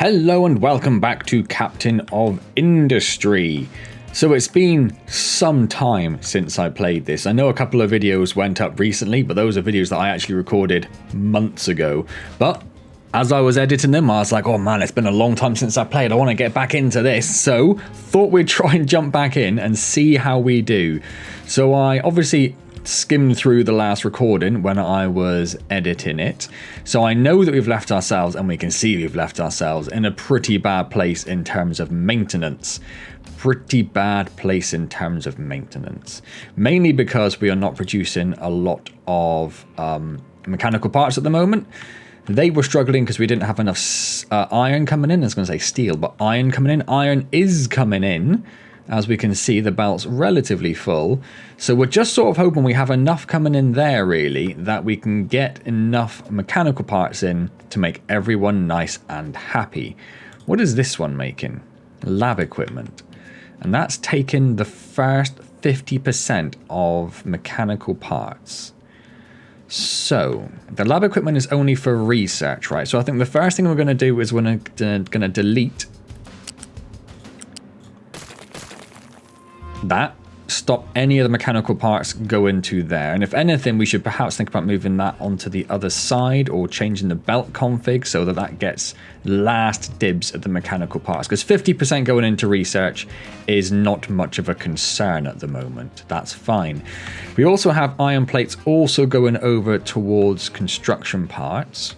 Hello and welcome back to Captain of Industry. So it's been some time since I played this. I know a couple of videos went up recently, but those are videos that I actually recorded months ago. But as I was editing them, I was like, oh man, it's been a long time since I played. I want to get back into this. So thought we'd try and jump back in and see how we do. So I obviously skimmed through the last recording when I was editing it. So I know that we've left ourselves, and we can see we've left ourselves in a pretty bad place in terms of maintenance. Pretty bad place in terms of maintenance. Mainly because we are not producing a lot of mechanical parts at the moment. They were struggling because we didn't have enough iron coming in. I was going to say steel, but iron coming in. Iron is coming in. As we can see, the belt's relatively full. So we're just sort of hoping we have enough coming in there, really, that we can get enough mechanical parts in to make everyone nice and happy. What is this one making? Lab equipment. And that's taken the first 50% of mechanical parts. So the lab equipment is only for research, right? So I think the first thing we're going to do is we're going to delete that, stop any of the mechanical parts going to there. And if anything, we should perhaps think about moving that onto the other side or changing the belt config so that that gets last dibs at the mechanical parts, because 50% going into research is not much of a concern at the moment. That's fine. We also have iron plates also going over towards construction parts.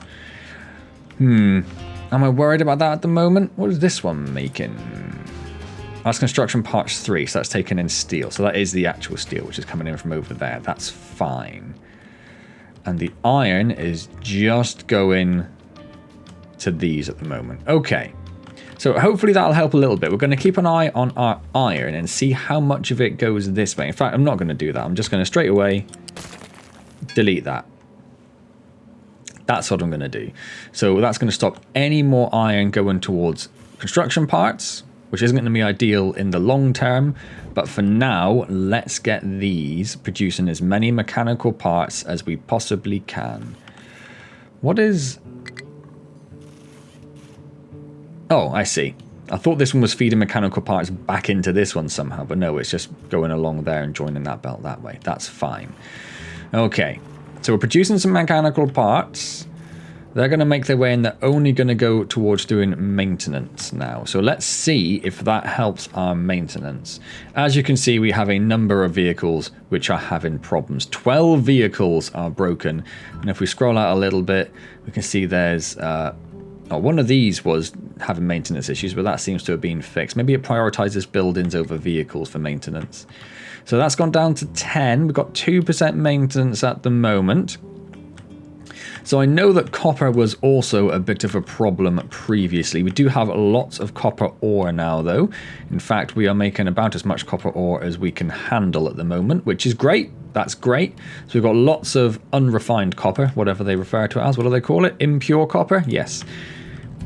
Am I worried about that at the moment? What is this one making? That's construction parts 3, so that's taken in steel. So that is the actual steel, which is coming in from over there. That's fine. And the iron is just going to these at the moment. Okay. So hopefully that'll help a little bit. We're going to keep an eye on our iron and see how much of it goes this way. In fact, I'm not going to do that. I'm just going to straight away delete that. That's what I'm going to do. So that's going to stop any more iron going towards construction parts, which isn't going to be ideal in the long term. But for now, let's get these producing as many mechanical parts as we possibly can. What is... Oh, I see. I thought this one was feeding mechanical parts back into this one somehow, but no, it's just going along there and joining that belt that way. That's fine. Okay, so we're producing some mechanical parts. They're going to make their way, and they're only going to go towards doing maintenance now. So let's see if that helps our maintenance. As you can see, we have a number of vehicles which are having problems. 12 vehicles are broken. And if we scroll out a little bit, we can see there's... one of these was having maintenance issues, but that seems to have been fixed. Maybe it prioritizes buildings over vehicles for maintenance. So that's gone down to 10. We've got 2% maintenance at the moment. So I know that copper was also a bit of a problem previously. We do have lots of copper ore now, though. In fact, we are making about as much copper ore as we can handle at the moment, which is great. That's great. So we've got lots of unrefined copper, whatever they refer to it as. What do they call it? Impure copper? Yes.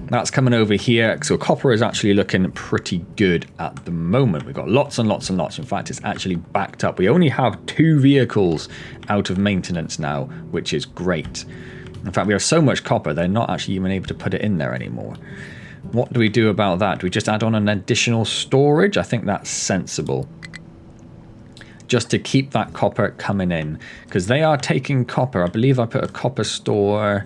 That's coming over here. So copper is actually looking pretty good at the moment. We've got lots and lots and lots. In fact, it's actually backed up. We only have 2 vehicles out of maintenance now, which is great. In fact, we have so much copper, they're not actually even able to put it in there anymore. What do we do about that? Do we just add on an additional storage? I think that's sensible. Just to keep that copper coming in. Because they are taking copper. I believe I put a copper store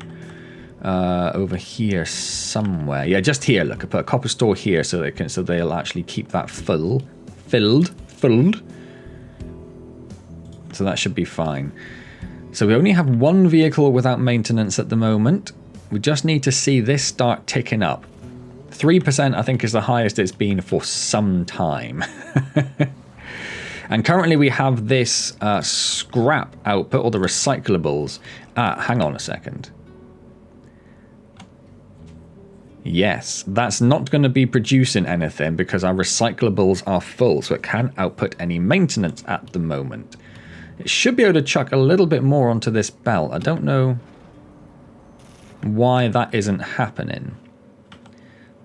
over here somewhere. Yeah, just here. Look, I put a copper store here so they'll actually keep that filled. So that should be fine. So we only have 1 vehicle without maintenance at the moment. We just need to see this start ticking up. 3% I think is the highest it's been for some time. And currently we have this scrap output, or the recyclables. Hang on a second. Yes, that's not going to be producing anything because our recyclables are full, so it can't output any maintenance at the moment. It should be able to chuck a little bit more onto this belt. I don't know why that isn't happening.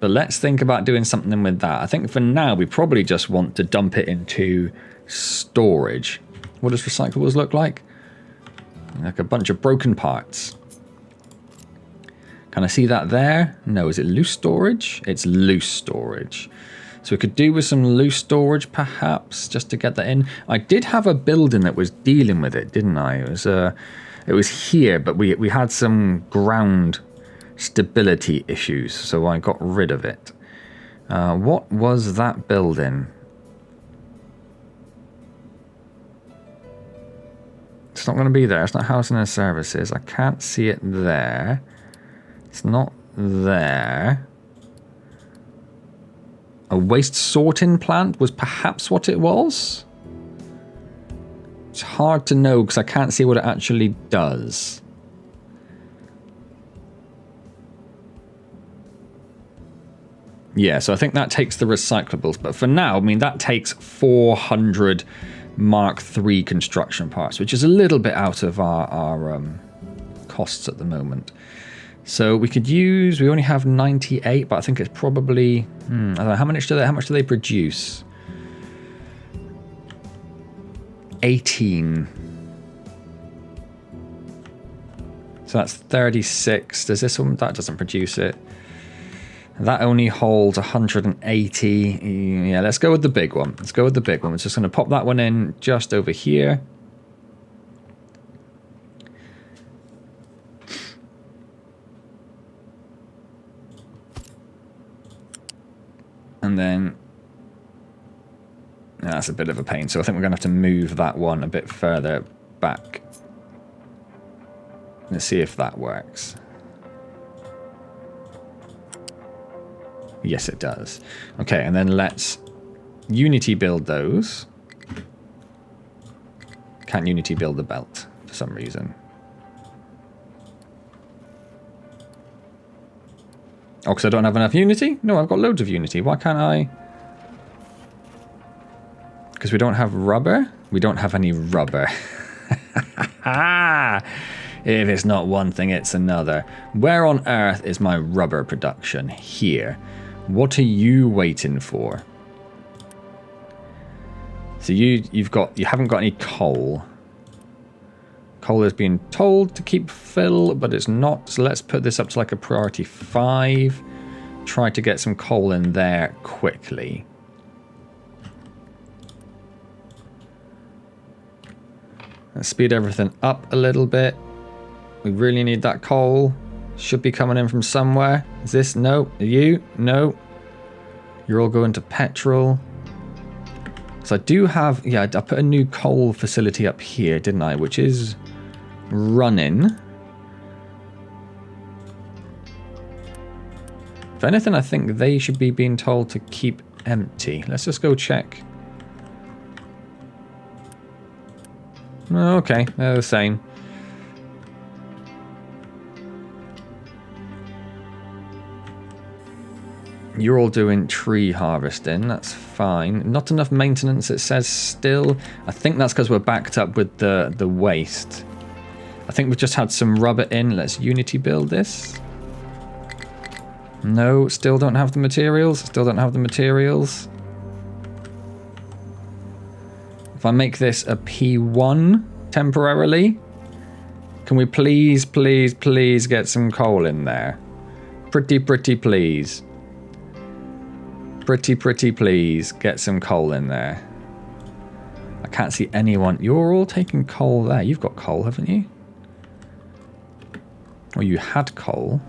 But let's think about doing something with that. I think for now we probably just want to dump it into storage. What does recyclables look like? Like a bunch of broken parts. Can I see that there? No, is it loose storage? It's loose storage. So we could do with some loose storage, perhaps, just to get that in. I did have a building that was dealing with it, didn't I? It was here, but we had some ground stability issues, so I got rid of it. What was that building? It's not going to be there. It's not housing and services. I can't see it there. It's not there. A waste sorting plant was perhaps what it was. It's hard to know because I can't see what it actually does. Yeah, so I think that takes the recyclables. But for now, I mean, that takes 400 Mark III construction parts, which is a little bit out of our costs at the moment. So we could use, we only have 98, but I think it's probably, I don't know, how much do they produce? 18. So that's 36. Does this one, that doesn't produce it. That only holds 180. Yeah, let's go with the big one. Let's go with the big one. We're just going to pop that one in just over here. And then that's a bit of a pain. So I think we're going to have to move that one a bit further back. Let's see if that works. Yes, it does. Okay, and then let's Unity build those. Can't Unity build the belt for some reason. Oh, because I don't have enough Unity? No, I've got loads of Unity. Why can't I? Because we don't have rubber? We don't have any rubber. If it's not one thing, it's another. Where on earth is my rubber production? Here. What are you waiting for? So you haven't got any coal. Coal is being told to keep fill, but it's not. So let's put this up to like a priority 5. Try to get some coal in there quickly. Let's speed everything up a little bit. We really need that coal. Should be coming in from somewhere. Is this? No. Are you? No. You're all going to petrol. So I do have... Yeah, I put a new coal facility up here, didn't I? Which is running. If anything, I think they should be being told to keep empty. Let's just go check. Okay, they're the same. You're all doing tree harvesting, that's fine. Not enough maintenance, it says still. I think that's because we're backed up with the waste. I think we've just had some rubber in. Let's Unity build this. No, still don't have the materials. Still don't have the materials. If I make this a P1 temporarily, can we please, please, please get some coal in there? Pretty, pretty please. Pretty, pretty please get some coal in there. I can't see anyone. You're all taking coal there. You've got coal, haven't you? Or you had coal.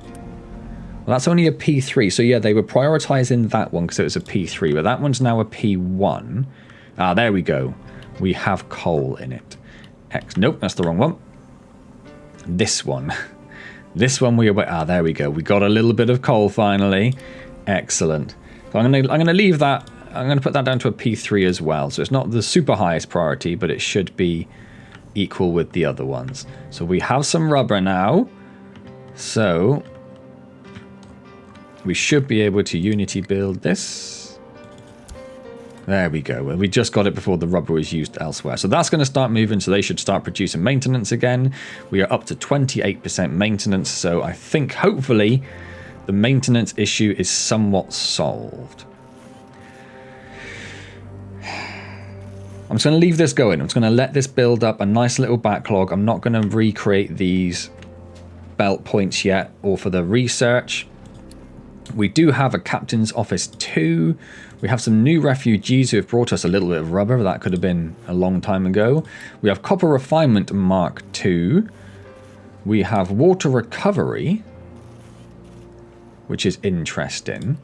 Well, that's only a P3. So yeah, they were prioritizing that one because it was a P3. But that one's now a P1. Ah, there we go. We have coal in it. Nope, that's the wrong one. This one. This one we... Ah, there we go. We got a little bit of coal finally. Excellent. So I'm gonna leave that. I'm gonna put that down to a P3 as well. So it's not the super highest priority, but it should be equal with the other ones. So we have some rubber now. So we should be able to Unity build this. There we go. We just got it before the rubber was used elsewhere. So that's going to start moving. So they should start producing maintenance again. We are up to 28% maintenance. So I think hopefully the maintenance issue is somewhat solved. I'm just going to leave this going. I'm just going to let this build up a nice little backlog. I'm not going to recreate these belt points yet, or for the research. We do have a captain's office 2. We have some new refugees who have brought us a little bit of rubber. That could have been a long time ago. We have copper refinement Mark 2. We have water recovery, which is interesting.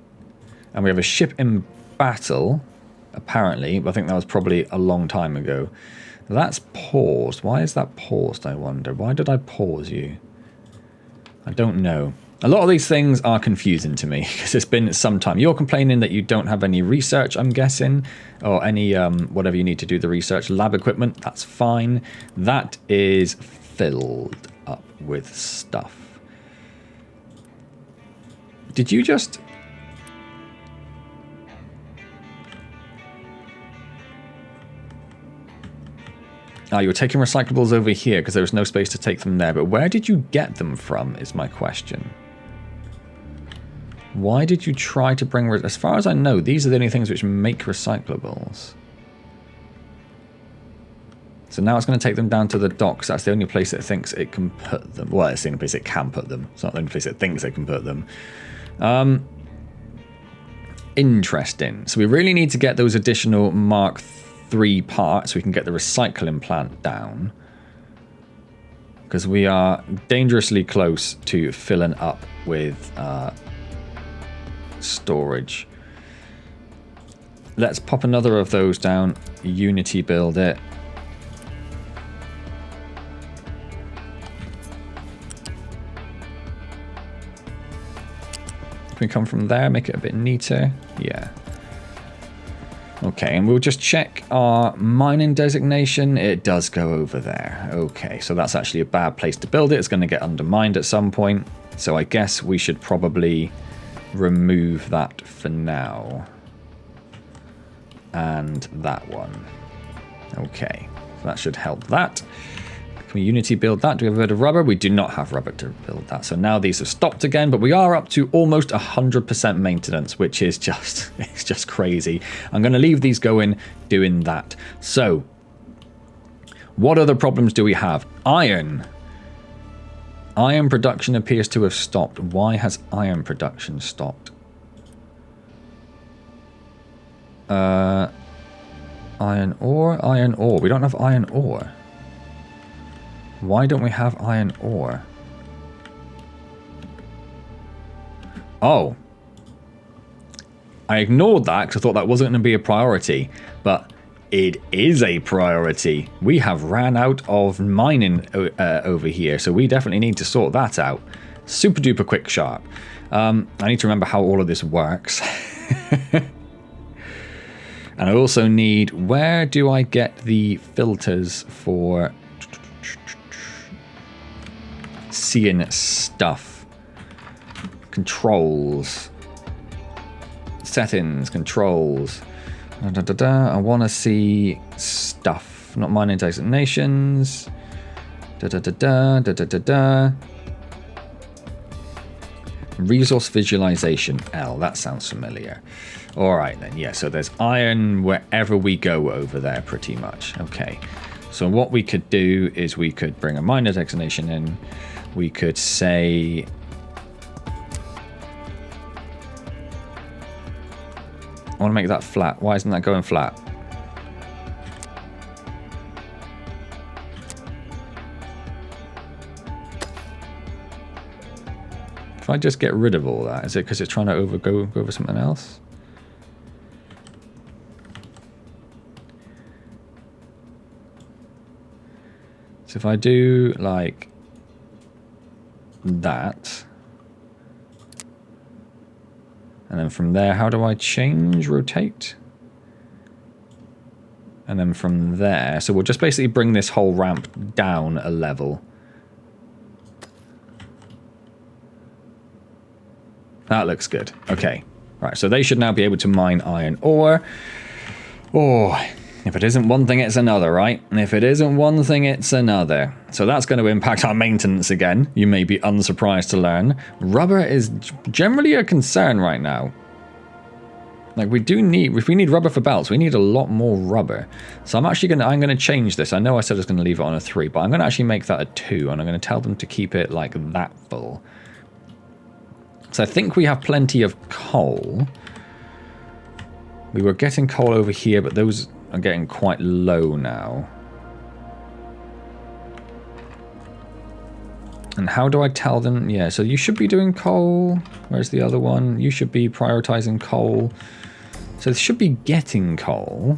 And we have a ship in battle, apparently. But I think that was probably a long time ago. That's paused. Why is that paused, I wonder? Why did I pause you? I don't know. A lot of these things are confusing to me because it's been some time. You're complaining that you don't have any research, I'm guessing, or any whatever you need to do the research. Lab equipment, that's fine. That is filled up with stuff. Did you just... Oh, you were taking recyclables over here because there was no space to take them there. But where did you get them from is my question. Why did you try to bring... As far as I know, these are the only things which make recyclables. So now it's going to take them down to the docks. That's the only place it thinks it can put them. Well, it's the only place it can put them. It's not the only place it thinks it can put them. Interesting. So we really need to get those additional Mark 3 parts so we can get the recycling plant down. Because we are dangerously close to filling up with... storage. Let's pop another of those down. Unity build it. Can we come from there, make it a bit neater? Yeah. Okay, and we'll just check our mining designation. It does go over there. Okay, so that's actually a bad place to build it. It's going to get undermined at some point. So I guess we should probably remove that for now. And that one. Okay, so that should help that. Can we Unity build that? Do we have a bit of rubber? We do not have rubber to build that. So now these have stopped again, but we are up to almost 100% maintenance, which is just, it's just crazy. I'm going to leave these going, doing that. So, what other problems do we have? Iron. Iron production appears to have stopped. Why has iron production stopped? Iron ore, iron ore. We don't have iron ore. Why don't we have iron ore? Oh. I ignored that because I thought that wasn't going to be a priority. But it is a priority. We have ran out of mining over here. So we definitely need to sort that out. Super duper quick sharp. I need to remember how all of this works. And I also need... Where do I get the filters for... seeing stuff? Controls. Settings. Controls. I want to see stuff. Not mining designations. Resource visualization. L. That sounds familiar. Alright then. Yeah, so there's iron wherever we go over there pretty much. Okay. So what we could do is we could bring a miner designation in. We could say... I want to make that flat. Why isn't that going flat? If I just get rid of all that, is it because it's trying to go over something else? So if I do like that, and then from there, how do I change rotate? And then from there, so we'll just basically bring this whole ramp down a level. That looks good. Okay. Right, so they should now be able to mine iron ore. Oh, if it isn't one thing, it's another, right? And if it isn't one thing, it's another. So that's going to impact our maintenance again. You may be unsurprised to learn. Rubber is generally a concern right now. Like we do need, if we need rubber for belts, we need a lot more rubber. So I'm actually I'm gonna change this. I know I said I was gonna leave it on a 3, but I'm gonna actually make that a 2, and I'm gonna tell them to keep it like that full. So I think we have plenty of coal. We were getting coal over here, but those are getting quite low now. And how do I tell them? Yeah, so you should be doing coal. Where's the other one? You should be prioritizing coal. So they should be getting coal.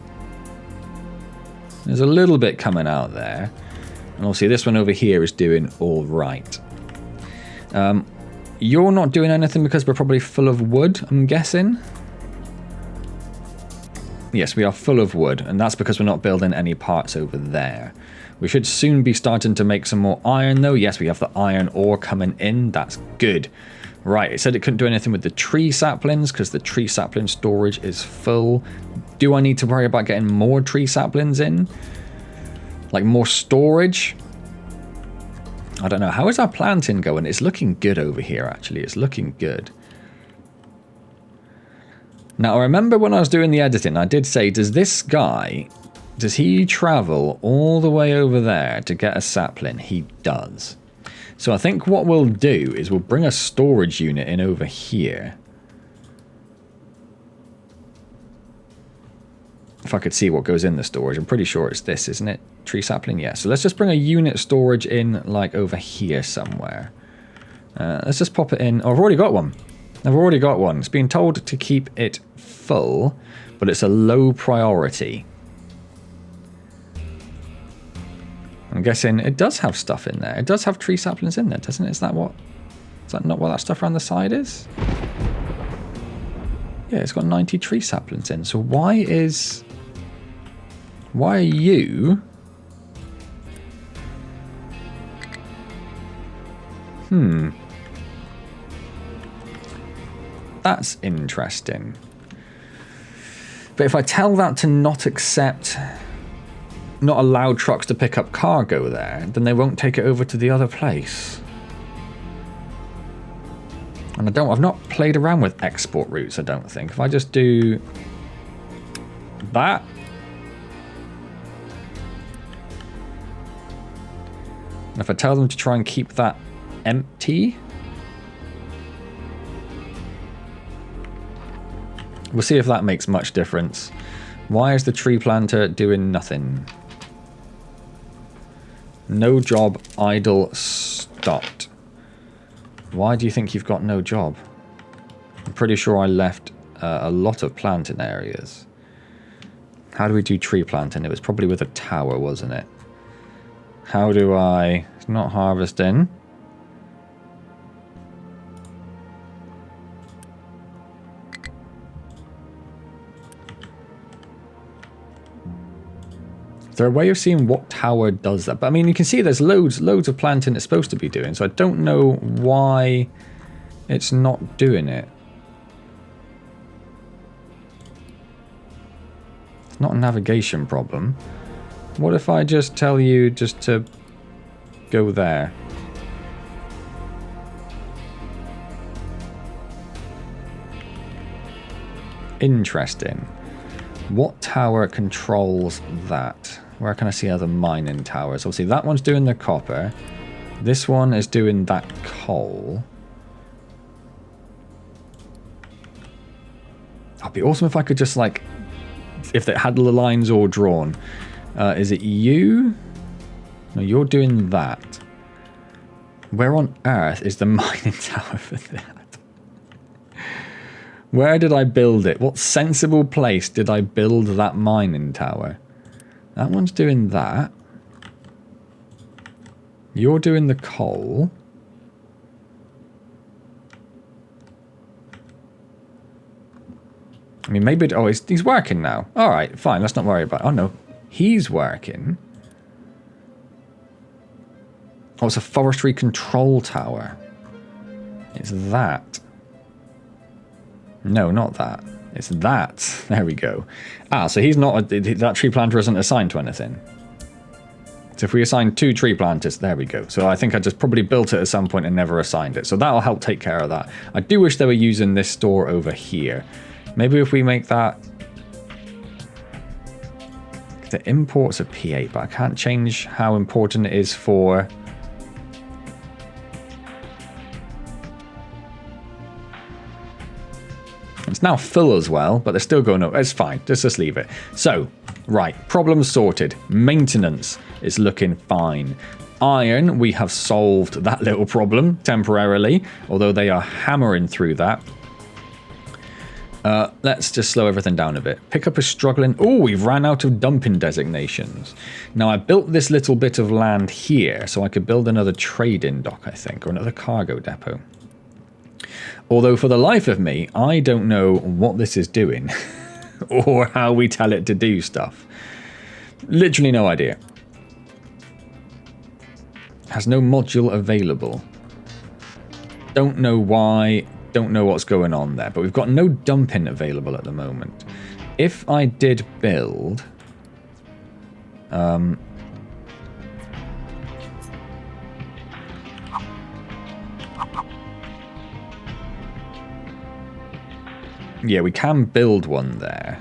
There's a little bit coming out there. And obviously this one over here is doing all right. You're not doing anything because we're probably full of wood, I'm guessing. Yes, we are full of wood, and that's because we're not building any parts over there. We should soon be starting to make some more iron, though. Yes, we have the iron ore coming in. That's good. Right, it said it couldn't do anything with the tree saplings because the tree sapling storage is full. Do I need to worry about getting more tree saplings in? Like more storage? I don't know. How is our planting going? It's looking good over here, actually. It's looking good. Now, I remember when I was doing the editing, I did say, does this guy, does he travel all the way over there to get a sapling? He does. So I think what we'll do is we'll bring a storage unit in over here. If I could see what goes in the storage, I'm pretty sure it's this, isn't it? Tree sapling, yeah. So let's just bring a unit storage in, like, over here somewhere. Let's just pop it in. Oh, I've already got one. I've already got one. It's been told to keep it full, but it's a low priority. I'm guessing it does have stuff in there. It does have tree saplings in there, doesn't it? Is that not what that stuff around the side is? Yeah, it's got 90 tree saplings in. So why are you... That's interesting. But if I tell that to not allow trucks to pick up cargo there, then they won't take it over to the other place. And I've not played around with export routes, I don't think. If I just do that. And if I tell them to try and keep that empty. We'll see if that makes much difference. Why is the tree planter doing nothing? No job, idle, stopped. Why do you think you've got no job? I'm pretty sure I left a lot of planting areas. How do we do tree planting? It was probably with a tower, wasn't it? How do I... It's not harvesting. Is there a way of seeing what tower does that? But I mean, you can see there's loads of planting it's supposed to be doing, so I don't know why it's not doing it. It's not a navigation problem. What if I just tell you just to go there? Interesting. What tower controls that? Where can I see other mining towers? Obviously, that one's doing the copper. This one is doing that coal. It'd be awesome if I could just, like, if they had the lines all drawn. Is it you? No, you're doing that. Where on earth is the mining tower for that? Where did I build it? What sensible place did I build that mining tower? That one's doing that. You're doing the coal. I mean, maybe... Oh, he's working now. All right, fine. Let's not worry about it. Oh, no. He's working. Oh, it's a forestry control tower. It's that. No, not that. It's that. There we go. Ah, so he's not... that tree planter isn't assigned to anything. So if we assign 2 tree planters, there we go. So I think I just probably built it at some point and never assigned it. So that'll help take care of that. I do wish they were using this store over here. Maybe if we make that... The imports are P8, but I can't change how important it is for... It's now full as well, but they're still going up. It's fine. Just leave it. So, right. Problem sorted. Maintenance is looking fine. Iron, we have solved that little problem temporarily, although they are hammering through that. Let's just slow everything down a bit. Pickup is struggling. Oh, we've ran out of dumping designations. Now, I built this little bit of land here so I could build another trade-in dock, I think, or another cargo depot. Although, for the life of me, I don't know what this is doing or how we tell it to do stuff. Literally no idea. Has no module available. Don't know why. Don't know what's going on there. But we've got no dumping available at the moment. If I did build... yeah, we can build one there.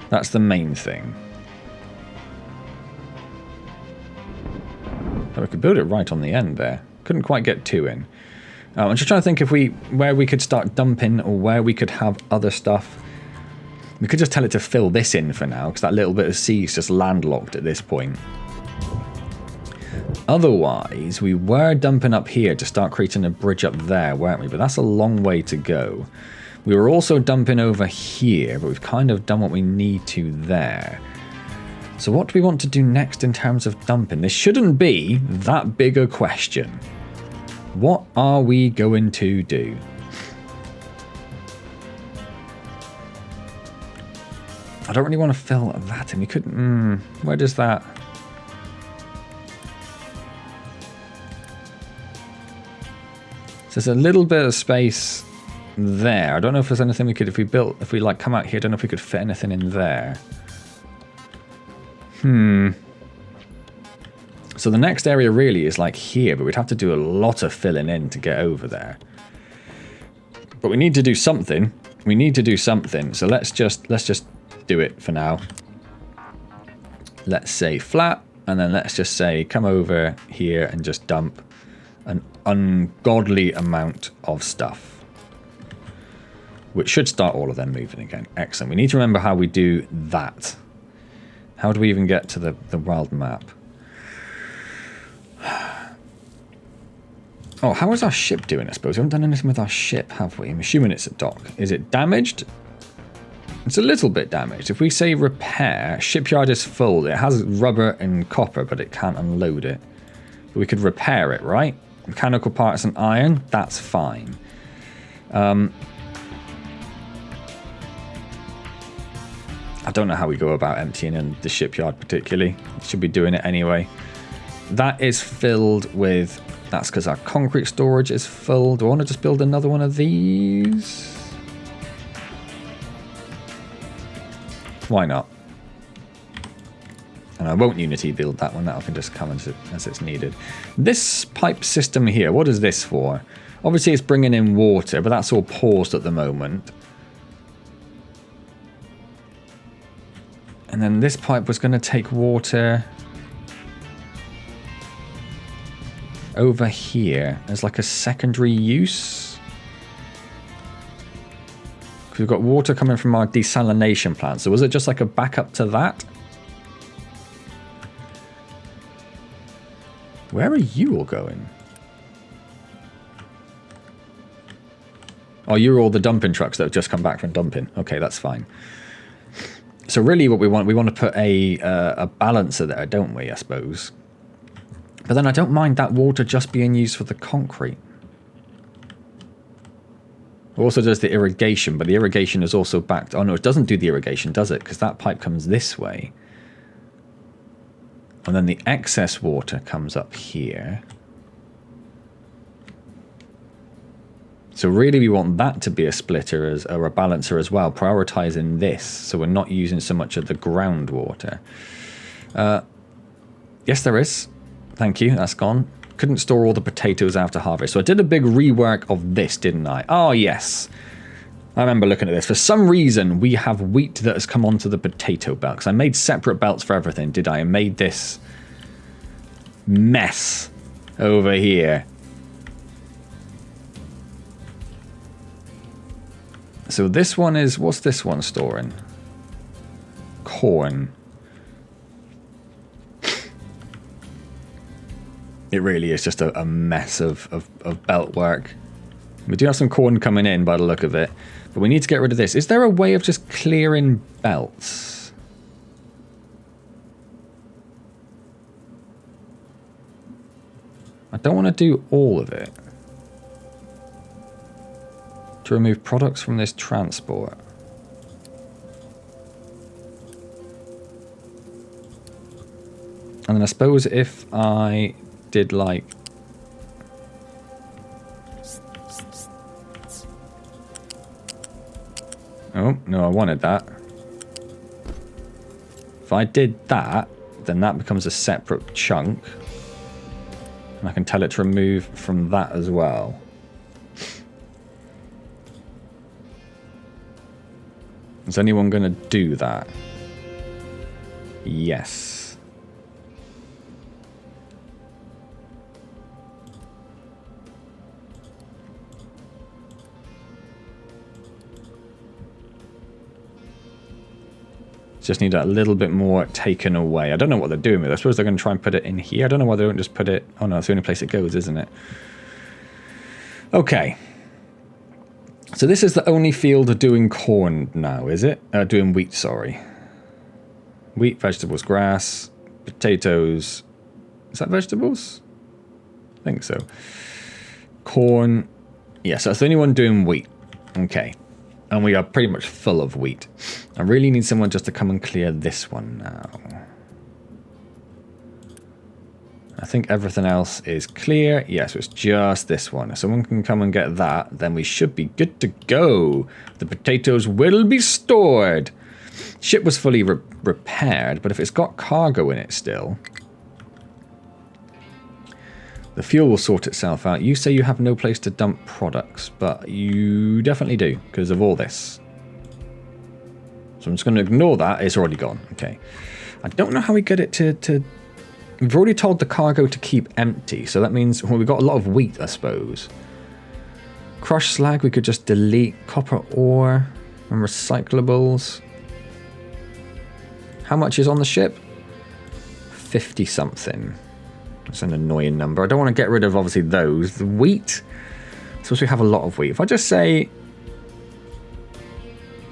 That's the main thing. So we could build it right on the end there. Couldn't quite get two in. I'm just trying to think if where we could start dumping or where we could have other stuff. We could just tell it to fill this in for now, because that little bit of sea is just landlocked at this point. Otherwise, we were dumping up here to start creating a bridge up there, weren't we? But that's a long way to go. We were also dumping over here, but we've kind of done what we need to there. So what do we want to do next in terms of dumping? This shouldn't be that big a question. What are we going to do? I don't really want to fill that in. We couldn't... where does that... So there's a little bit of space there. I don't know if there's anything we could... If we like come out here, I don't know if we could fit anything in there. So the next area really is like here, but we'd have to do a lot of filling in to get over there. But we need to do something. We need to do something. So let's just do it for now. Let's say flat, and then let's just say come over here and just dump an ungodly amount of stuff, which should start all of them moving again. Excellent. We need to remember how we do that. How do we even get to the world map? Oh, how is our ship doing, I suppose? We haven't done anything with our ship, have we? I'm assuming it's a dock. Is it damaged? It's a little bit damaged. If we say repair, shipyard is full. It has rubber and copper, but it can't unload it. But we could repair it, right? Mechanical parts and iron, that's fine. I don't know how we go about emptying in the shipyard particularly. Should be doing it anyway. That is filled with... That's because our concrete storage is full. Do I want to just build another one of these? Why not? And I won't Unity build that one. That can just come as it's needed. This pipe system here, what is this for? Obviously it's bringing in water, but that's all paused at the moment. And then this pipe was going to take water over here as like a secondary use. Because we've got water coming from our desalination plant. So was it just like a backup to that? Where are you all going? Oh, you're all the dumping trucks that have just come back from dumping. Okay, that's fine. So really what we want to put a balancer there, don't we, I suppose? But then I don't mind that water just being used for the concrete. It also does the irrigation, but the irrigation is also backed... Oh no, it doesn't do the irrigation, does it? Because that pipe comes this way. And then the excess water comes up here. So really we want that to be a splitter or a balancer as well, prioritizing this, so we're not using so much of the groundwater. Yes, there is. Thank you, that's gone. couldn't store all the potatoes after harvest. So I did a big rework of this, didn't I? Oh, yes. I remember looking at this. For some reason, we have wheat that has come onto the potato belt. Because I made separate belts for everything, did I? I made this mess over here. So this one is... What's this one storing? Corn. It really is just a mess of belt work. We do have some corn coming in by the look of it. But we need to get rid of this. Is there a way of just clearing belts? I don't want to do all of it. To remove products from this transport. And then I suppose if I did like... Oh, no, I wanted that. If I did that, then that becomes a separate chunk. And I can tell it to remove from that as well. Is anyone going to do that? Yes. Just need a little bit more taken away. I don't know what they're doing with it. I suppose they're going to try and put it in here. I don't know why they don't just put it... Oh no, it's the only place it goes, isn't it? Okay. So this is the only field doing corn now, is it? Doing wheat, sorry. Wheat, vegetables, grass, potatoes. Is that vegetables? I think so. Corn. Yes, that's the only one doing wheat. Okay. And we are pretty much full of wheat. I really need someone just to come and clear this one now. I think everything else is clear. Yes, it's just this one. If someone can come and get that, then we should be good to go. The potatoes will be stored. Ship was fully repaired, but if it's got cargo in it still, the fuel will sort itself out. You say you have no place to dump products, but you definitely do because of all this. So I'm just going to ignore that. It's already gone. Okay. I don't know how we get it to... We've already told the cargo to keep empty, so that means we've got a lot of wheat, I suppose. Crushed slag, we could just delete. Copper ore and recyclables. How much is on the ship? 50 something. That's an annoying number. I don't want to get rid of, obviously, those. The wheat. Suppose we have a lot of wheat. If I just say...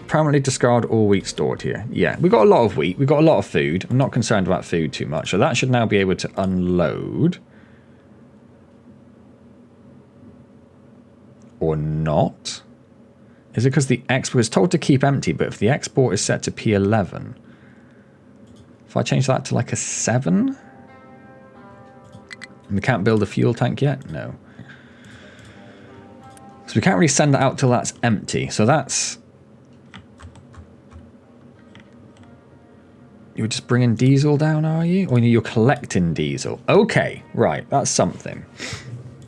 Permanently discard all wheat stored here. Yeah, we've got a lot of wheat. We've got a lot of food. I'm not concerned about food too much. So that should now be able to unload. Or not. Is it because the export is told to keep empty, but if the export is set to P11... If I change that to like a 7... And we can't build a fuel tank yet? No. So we can't really send that out till that's empty. So that's... You're just bringing diesel down, are you? Or you're collecting diesel? Okay, right, that's something.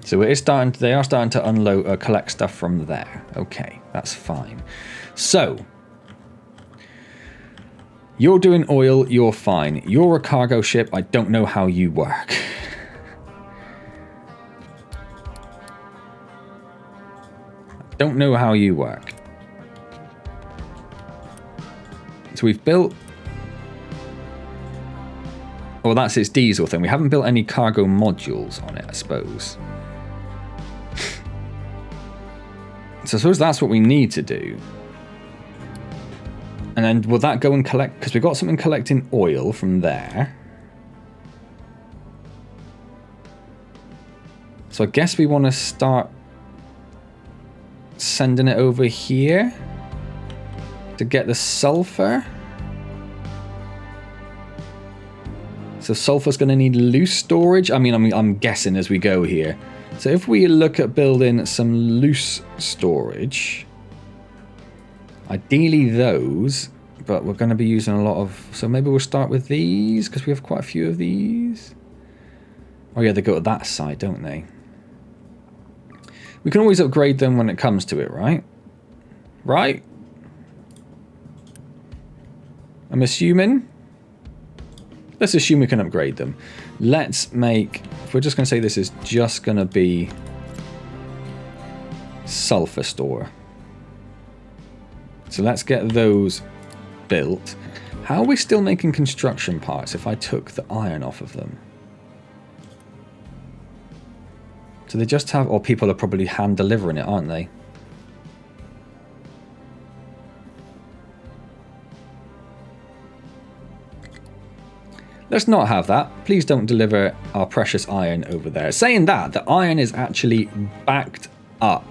So it is starting. They are starting to unload, collect stuff from there. Okay, that's fine. So you're doing oil. You're fine. You're a cargo ship. I don't know how you work. Don't know how you work. So we've built... Well, that's its diesel thing. We haven't built any cargo modules on it, I suppose. So I suppose that's what we need to do. And then will that go and collect... Because we've got something collecting oil from there. So I guess we want to start sending it over here to get the sulfur. So sulfur's going to need loose storage. I mean, I'm guessing as we go here. So if we look at building some loose storage, ideally those, but we're going to be using a lot of... So maybe we'll start with these because we have quite a few of these. Oh yeah, they go to that side, don't they? We can always upgrade them when it comes to it, right? Right? I'm assuming. Let's assume we can upgrade them. Let's make... If we're just going to say this is just going to be... sulfur store. So let's get those built. How are we still making construction parts if I took the iron off of them? Do they just have... Or people are probably hand delivering it, aren't they? Let's not have that. Please don't deliver our precious iron over there. Saying that, the iron is actually backed up.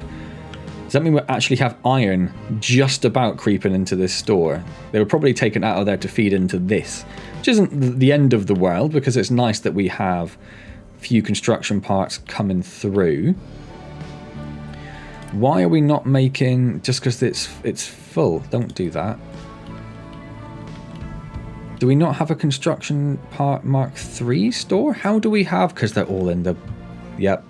Does that mean we actually have iron just about creeping into this store? They were probably taken out of there to feed into this, which isn't the end of the world because it's nice that we have a few construction parts coming through. Why are we not making... Just because it's full. Don't do that. Do we not have a construction part Mark III store? How do we have... Because they're all in the... Yep.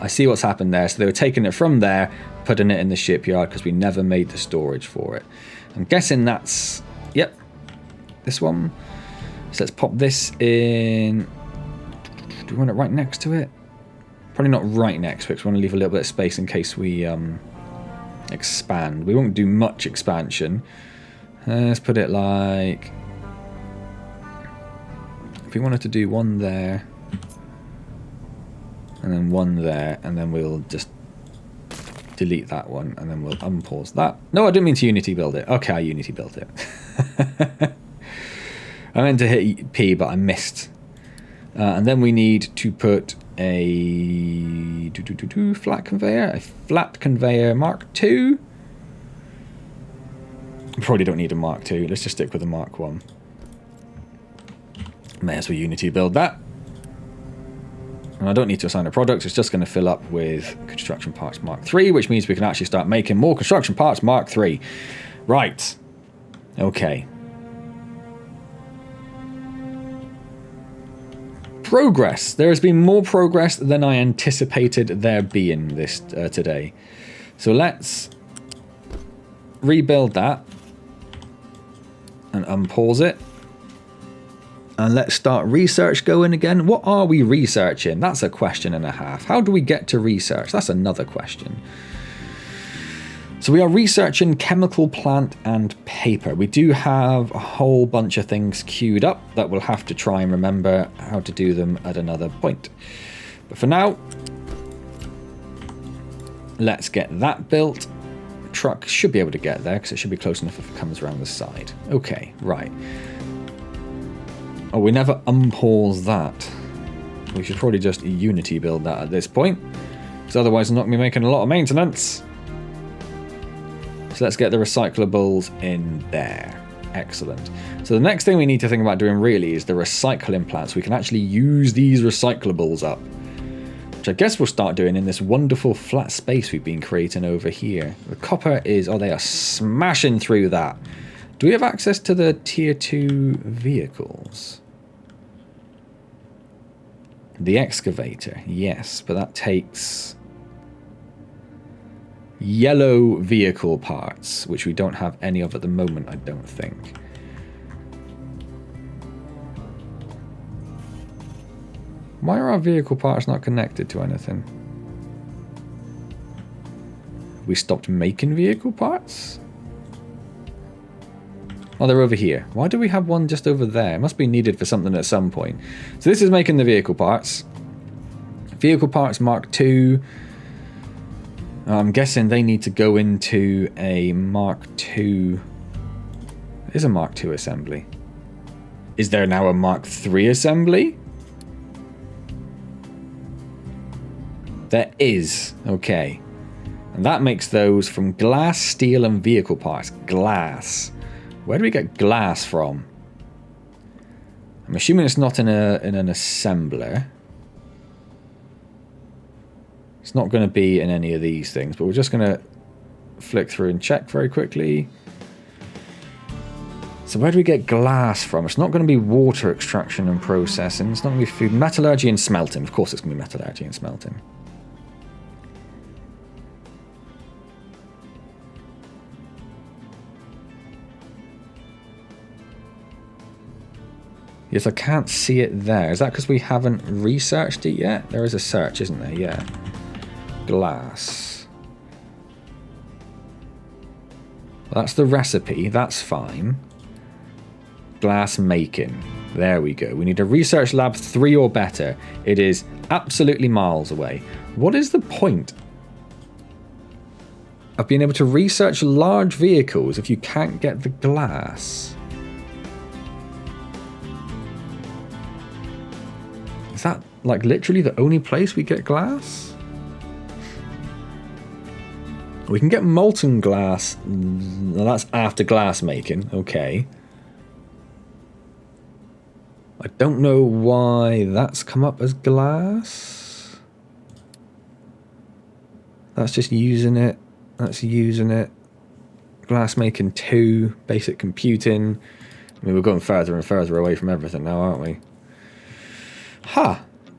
I see what's happened there. So they were taking it from there, putting it in the shipyard because we never made the storage for it. I'm guessing that's... Yep. This one. So let's pop this in... Do we want it right next to it? Probably not right next to it because we want to leave a little bit of space in case we expand. We won't do much expansion. Let's put it like... If we wanted to do one there, and then one there, and then we'll just delete that one, and then we'll unpause that. No, I didn't mean to Unity build it. Okay, I Unity built it. I meant to hit P, but I missed. And then we need to put a flat conveyor, Mark II. Probably don't need a Mark II. Let's just stick with the Mark I. May as well Unity build that. And I don't need to assign a product, it's just going to fill up with construction parts Mark III, which means we can actually start making more construction parts Mark III. Right. Okay. Progress. There has been more progress than I anticipated there being this today. So let's rebuild that and unpause it. And let's start research going again. What are we researching? That's a question and a half. How do we get to research? That's another question. So we are researching chemical, plant, and paper. We do have a whole bunch of things queued up that we'll have to try and remember how to do them at another point. But for now, let's get that built. Truck should be able to get there because it should be close enough if it comes around the side. Okay, right. Oh, we never unpause that. We should probably just Unity build that at this point, because otherwise I'm not going to be making a lot of maintenance. So let's get the recyclables in there. Excellent. So the next thing we need to think about doing really is the recycling plants. We can actually use these recyclables up, which I guess we'll start doing in this wonderful flat space we've been creating over here. The copper is... Oh, they are smashing through that. Do we have access to the tier 2 vehicles? The excavator, yes, but that takes yellow vehicle parts, which we don't have any of at the moment, I don't think. Why are our vehicle parts not connected to anything? We stopped making vehicle parts? Oh, they're over here. Why do we have one just over there? It must be needed for something at some point. So this is making the vehicle parts. Vehicle parts Mark II. I'm guessing they need to go into a Mark II. It is a Mark II assembly. Is there now a Mark III assembly? There is. Okay. And that makes those from glass, steel, and vehicle parts. Glass. Where do we get glass from? I'm assuming it's not in an assembler. It's not going to be in any of these things, but we're just going to flick through and check very quickly. So where do we get glass from? It's not going to be water extraction and processing. It's not going to be food. Metallurgy and smelting. Of course it's going to be metallurgy and smelting. Yes, I can't see it there. Is that because we haven't researched it yet? There is a search, isn't there? Yeah. Glass. Well, that's the recipe. That's fine. Glass making. There we go. We need a research lab 3 or better. It is absolutely miles away. What is the point of being able to research large vehicles if you can't get the glass? Is that like literally the only place we get glass? We can get molten glass. Well, that's after glass making. Okay. I don't know why that's come up as glass. That's just using it. That's using it. Glass making 2. Basic computing. I mean, we're going further and further away from everything now, aren't we? Huh.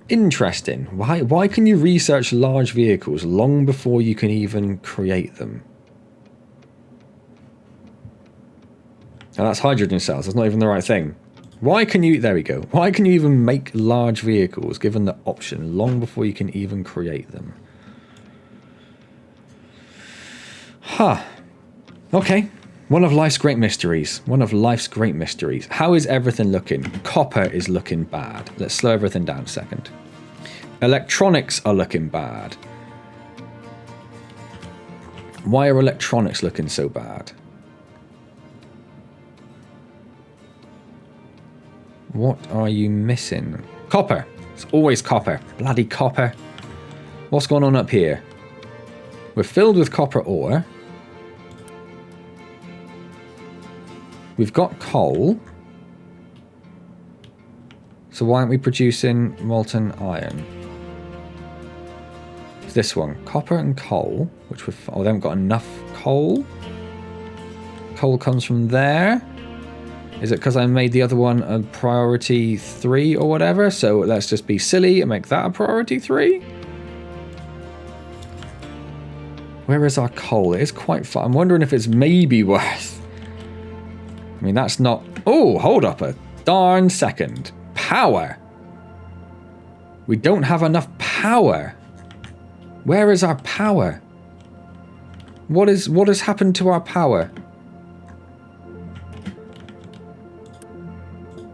Interesting. Why can you research large vehicles long before you can even create them? And that's hydrogen cells. That's not even the right thing. Why can you... There we go. Why can you even make large vehicles given the option long before you can even create them? Huh. Okay. One of life's great mysteries. One of life's great mysteries. How is everything looking? Copper is looking bad. Let's slow everything down a second. Electronics are looking bad. Why are electronics looking so bad? What are you missing? Copper. It's always copper. Bloody copper. What's going on up here? We're filled with copper ore. We've got coal. So why aren't we producing molten iron? It's this one. Copper and coal. Which we've... Oh, they haven't got enough coal. Coal comes from there. Is it because I made the other one a priority 3 or whatever? So let's just be silly and make that a priority 3. Where is our coal? It is quite far. I'm wondering if it's maybe worth... I mean, that's not... Oh, hold up a darn second. Power. We don't have enough power. Where is our power? What has happened to our power?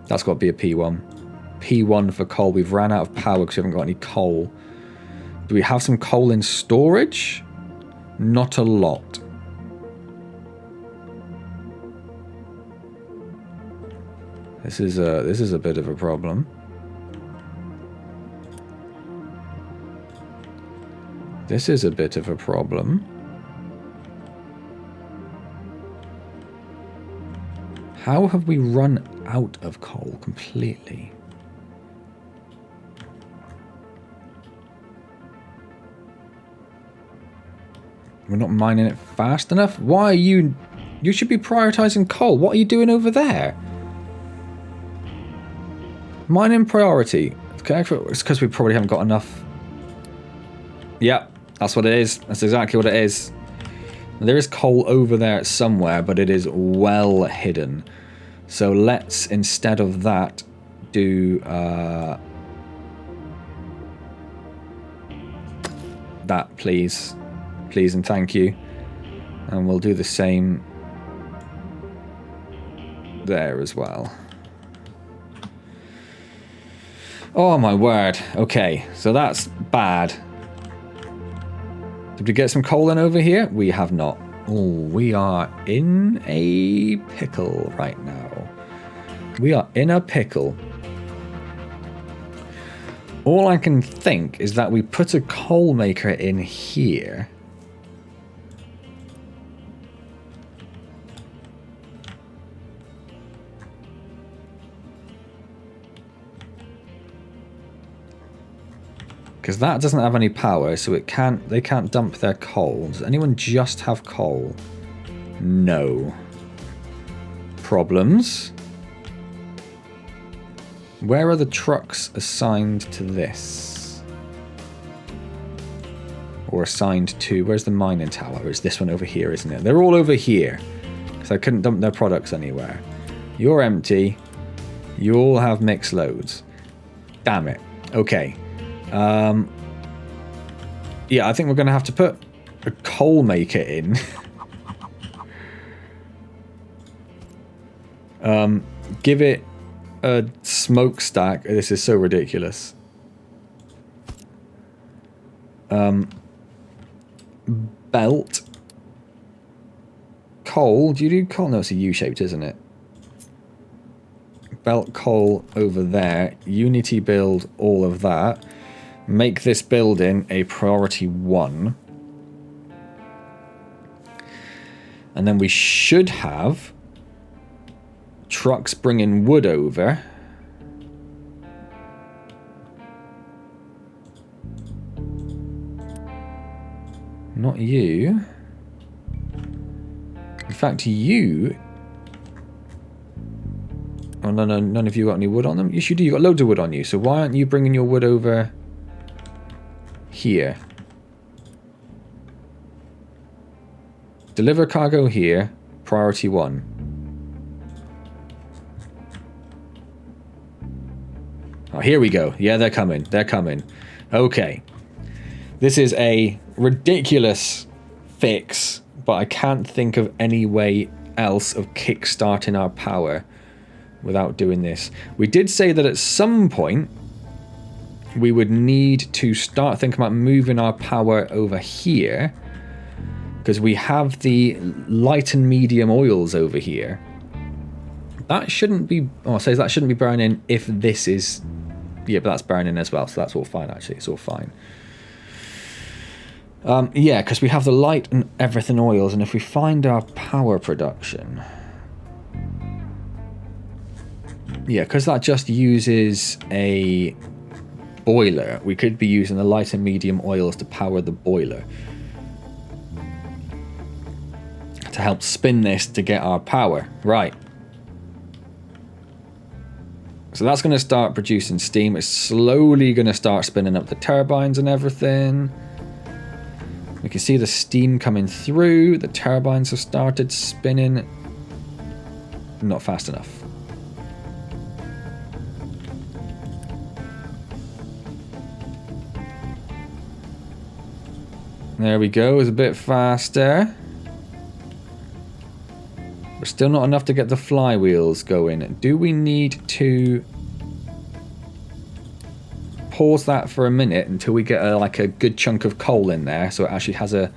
That's got to be a P1. P1 for coal. We've ran out of power because we haven't got any coal. Do we have some coal in storage? Not a lot. This is a bit of a problem. This is a bit of a problem. How have we run out of coal completely? We're not mining it fast enough? Why are you... You should be prioritizing coal. What are you doing over there? Mining priority. It's because we probably haven't got enough. Yep, that's what it is. That's exactly what it is. There is coal over there somewhere, but it is well hidden. So let's, instead of that, do that, please. Please and thank you. And we'll do the same there as well. Oh my word. Okay, so that's bad. Did we get some coal in over here? We have not. Oh, we are in a pickle right now. We are in a pickle. All I can think is that we put a coal maker in here. Because that doesn't have any power, so it can't. They can't dump their coal. Does anyone just have coal? No. problems. Where are the trucks assigned to this? Or assigned to... Where's the mining tower? It's this one over here, isn't it? They're all over here. Because I couldn't dump their products anywhere. You're empty. You all have mixed loads. Damn it. Okay. Yeah, I think we're going to have to put a coal maker in. Give it a smokestack. This is so ridiculous. Belt. Coal. Do you do coal? No, it's a U-shaped, isn't it? Belt coal over there. Unity build all of that. Make this building a priority 1. And then we should have trucks bringing wood over. Not you. In fact, you... Oh, no, none of you got any wood on them? Yes, you do. You got loads of wood on you. So why aren't you bringing your wood over here? Deliver cargo here. Priority 1. Oh, here we go. Yeah, they're coming. They're coming. Okay. This is a ridiculous fix, but I can't think of any way else of kickstarting our power without doing this. We did say that at some point we would need to start thinking about moving our power over here, because we have the light and medium oils over here. That shouldn't be... Oh, it says that shouldn't be burning if this is... Yeah, but that's burning as well, so that's all fine, actually. It's all fine. Yeah, because we have the light and everything oils, and if we find our power production... Yeah, because that just uses a boiler. We could be using the light and medium oils to power the boiler. To help spin this to get our power. Right. So that's going to start producing steam. It's slowly going to start spinning up the turbines and everything. We can see the steam coming through. The turbines have started spinning. Not fast enough. There we go, it's a bit faster. But still not enough to get the flywheels going. Do we need to pause that for a minute until we get like a good chunk of coal in there so it actually has a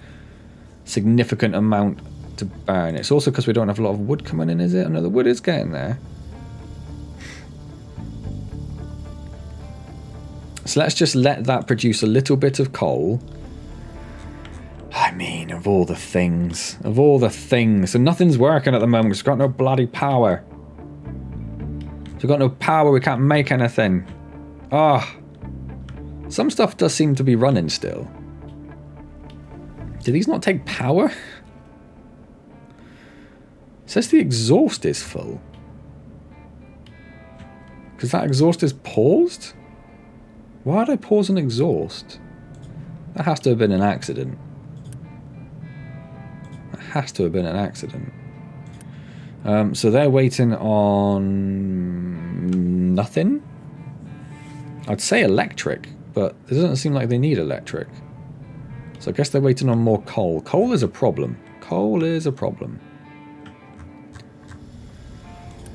significant amount to burn? It's also because we don't have a lot of wood coming in, is it? No, the wood is getting there. So let's just let that produce a little bit of coal. I mean, of all the things. Of all the things. So nothing's working at the moment. We've got no bloody power. If we've got no power, we can't make anything. Ah. Oh. Some stuff does seem to be running still. Do these not take power? It says the exhaust is full. Because that exhaust is paused? Why did I pause an exhaust? That has to have been an accident. Has to have been an accident. So they're waiting on nothing. I'd say electric, but it doesn't seem like they need electric. So I guess they're waiting on more coal. Coal is a problem. Coal is a problem.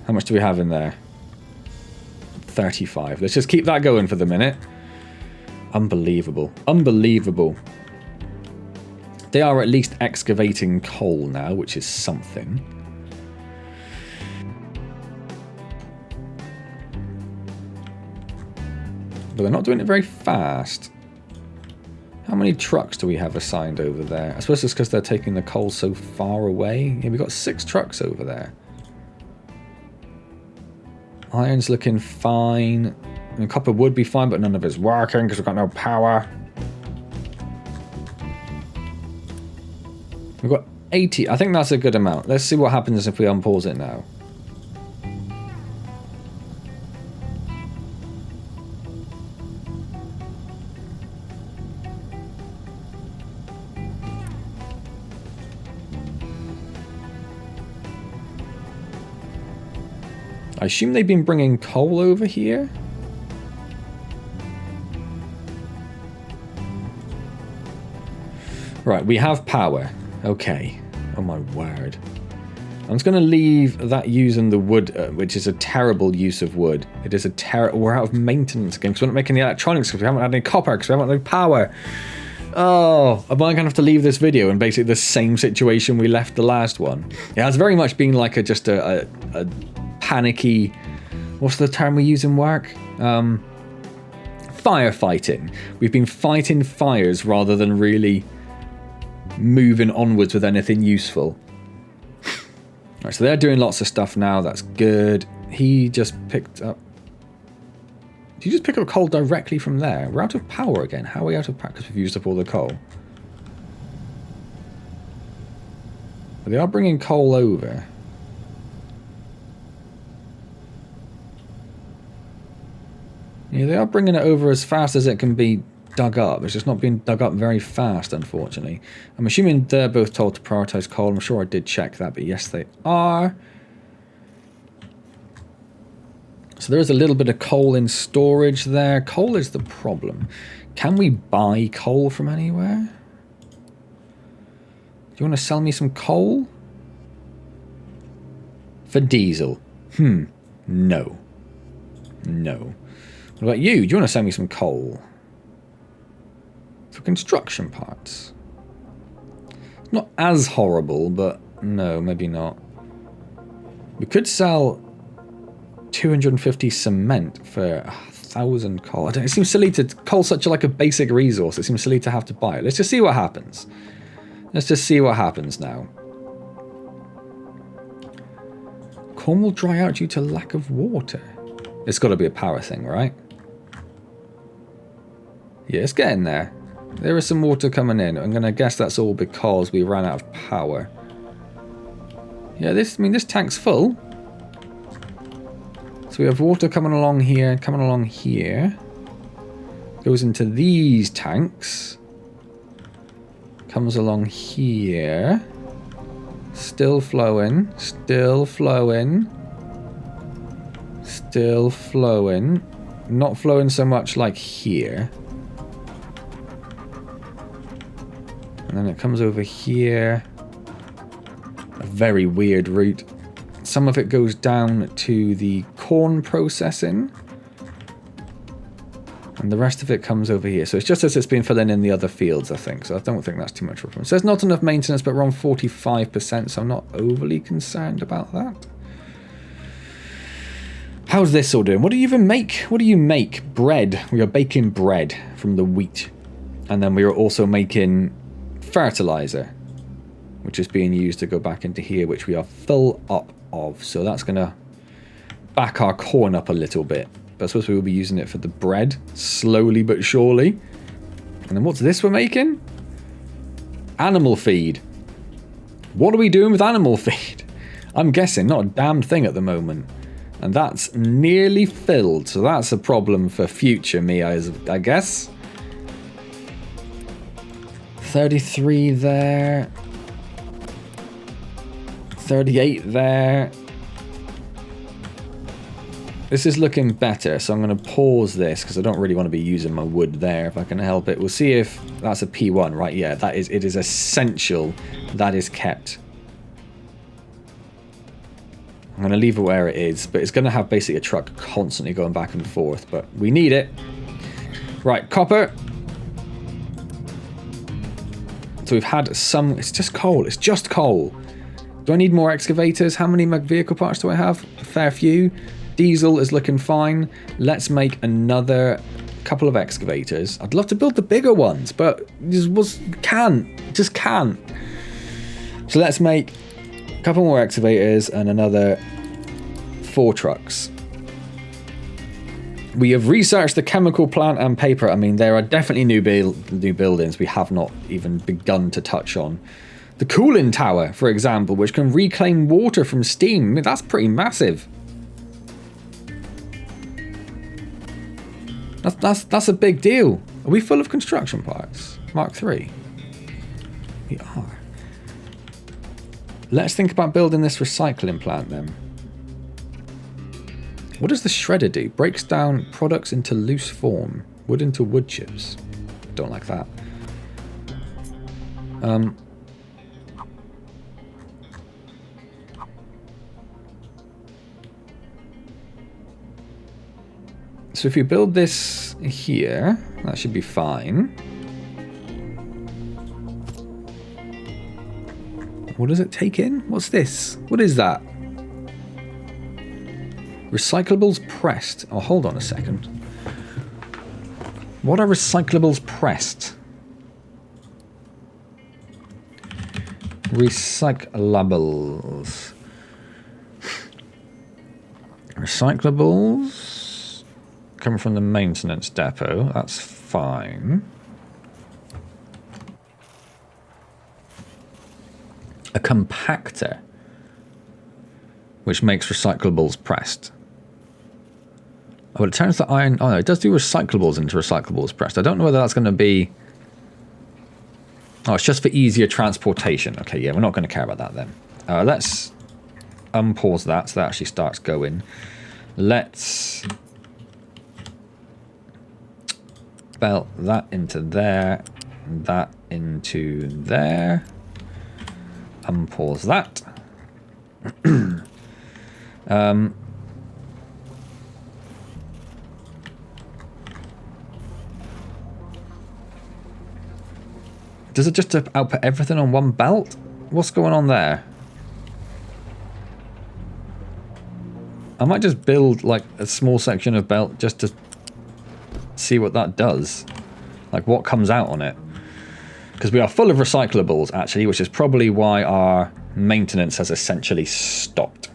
How much do we have in there? 35. Let's just keep that going for the minute. Unbelievable. Unbelievable. They are at least excavating coal now, which is something. But they're not doing it very fast. How many trucks do we have assigned over there? I suppose it's because they're taking the coal so far away. Yeah, we've got 6 trucks over there. Iron's looking fine. I mean, copper would be fine, but none of it's working because we've got no power. We've got 80. I think that's a good amount. Let's see what happens if we unpause it now. I assume they've been bringing coal over here. Right, we have power. Okay. Oh my word. I'm just going to leave that using the wood, which is a terrible use of wood. It is a terrible... We're out of maintenance again because we're not making the electronics because we haven't had any copper because we haven't had any power. Oh, am I going to have to leave this video in basically the same situation we left the last one? It has very much been like just a panicky... What's the term we use in work? Firefighting. We've been fighting fires rather than really moving onwards with anything useful. Right, so they're doing lots of stuff now. That's good. He just picked up... Did you just pick up coal directly from there? We're out of power again. How are we out of power? Because we've used up all the coal. But they are bringing coal over. Yeah, they are bringing it over as fast as it can be dug up. It's just not being dug up very fast, unfortunately. I'm assuming they're both told to prioritize coal. I'm sure I did check that, but yes, they are. So there is a little bit of coal in storage there. Coal is the problem. Can we buy coal from anywhere? Do you want to sell me some coal? For diesel? No. No. What about you? Do you want to sell me some coal? For construction parts. Not as horrible, but no, maybe not. We could sell 250 cement for 1,000 coal. I don't, it seems silly to... Coal's such like a basic resource. It seems silly to have to buy it. Let's just see what happens. Let's just see what happens now. Corn will dry out due to lack of water. It's got to be a power thing, right? Yeah, it's getting there. There is some water coming in. I'm going to guess that's all because we ran out of power. Yeah, this tank's full. So we have water coming along here, coming along here. Goes into these tanks. Comes along here. Still flowing. Still flowing. Still flowing. Not flowing so much like here. And then it comes over here. A very weird route. Some of it goes down to the corn processing. And the rest of it comes over here. So it's just as it's been filling in the other fields, I think. So I don't think that's too much of a problem. So there's not enough maintenance, but we're on 45%. So I'm not overly concerned about that. How's this all doing? What do you even make? What do you make? Bread. We are baking bread from the wheat. And then we are also making fertilizer, which is being used to go back into here, which we are full up of. So that's going to back our corn up a little bit. But I suppose we will be using it for the bread, slowly but surely. And then what's this we're making? Animal feed. What are we doing with animal feed? I'm guessing not a damn thing at the moment. And that's nearly filled, so that's a problem for future me, I guess. 33 there. 38 there. This is looking better, so I'm going to pause this because I don't really want to be using my wood there if I can help it. We'll see if that's a P1, right? Yeah, that is. It is essential that is kept. I'm going to leave it where it is, but it's going to have basically a truck constantly going back and forth, but we need it. Right, copper. So we've had some... It's just coal. It's just coal. Do I need more excavators? How many vehicle parts do I have? A fair few. Diesel is looking fine. Let's make another couple of excavators. I'd love to build the bigger ones, but just can't. Just can't. So let's make a couple more excavators and another 4 trucks. We have researched the chemical plant and paper. I mean, there are definitely new buildings we have not even begun to touch on. The cooling tower, for example, which can reclaim water from steam. I mean, that's pretty massive. That's a big deal. Are we full of construction parts? Mark III. We are. Let's think about building this recycling plant then. What does the shredder do? Breaks down products into loose form. Wood into wood chips. Don't like that. So if you build this here, that should be fine. What does it take in? What's this? What is that? Recyclables pressed. Oh, hold on a second. What are recyclables pressed? Recyclables. Recyclables come from the maintenance depot. That's fine. A compactor, which makes recyclables pressed. Oh, it turns the iron... Oh, no, it does do recyclables into recyclables pressed. I don't know whether that's going to be... Oh, it's just for easier transportation. Okay, yeah, we're not going to care about that then. Let's unpause that so that actually starts going. Let's belt that into there, that into there. Unpause that. Does it just output everything on one belt? What's going on there? I might just build like a small section of belt just to see what that does. Like what comes out on it. Because we are full of recyclables, actually, which is probably why our maintenance has essentially stopped.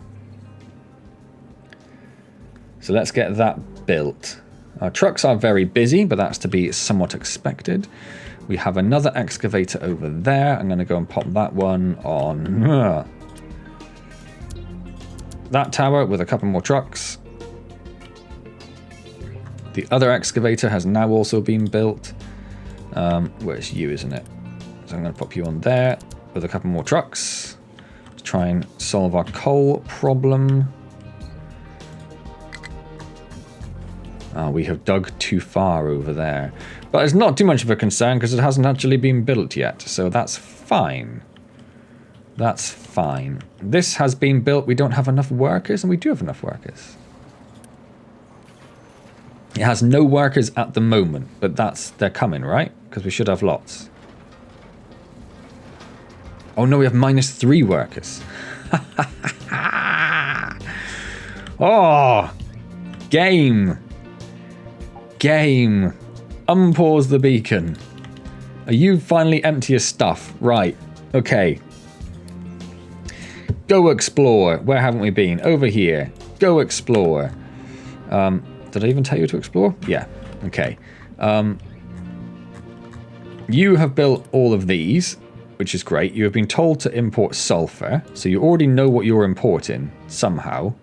So let's get that built. Our trucks are very busy, but that's to be somewhat expected. We have another excavator over there. I'm going to go and pop that one on that tower with a couple more trucks. The other excavator has now also been built. Where's you, isn't it? So I'm going to pop you on there with a couple more trucks to try and solve our coal problem. We have dug too far over there. But it's not too much of a concern because it hasn't actually been built yet. So that's fine. That's fine. This has been built. We don't have enough workers, and we do have enough workers. It has no workers at the moment, but they're coming, right? Because we should have lots. Oh no, we have -3 workers. Oh, game. Game. Unpause the beacon. Are you finally empty your stuff? Right. Okay. Go explore. Where haven't we been? Over here. Go explore. Did I even tell you to explore? Yeah. Okay. You have built all of these, which is great. You have been told to import sulfur, so you already know what you're importing somehow.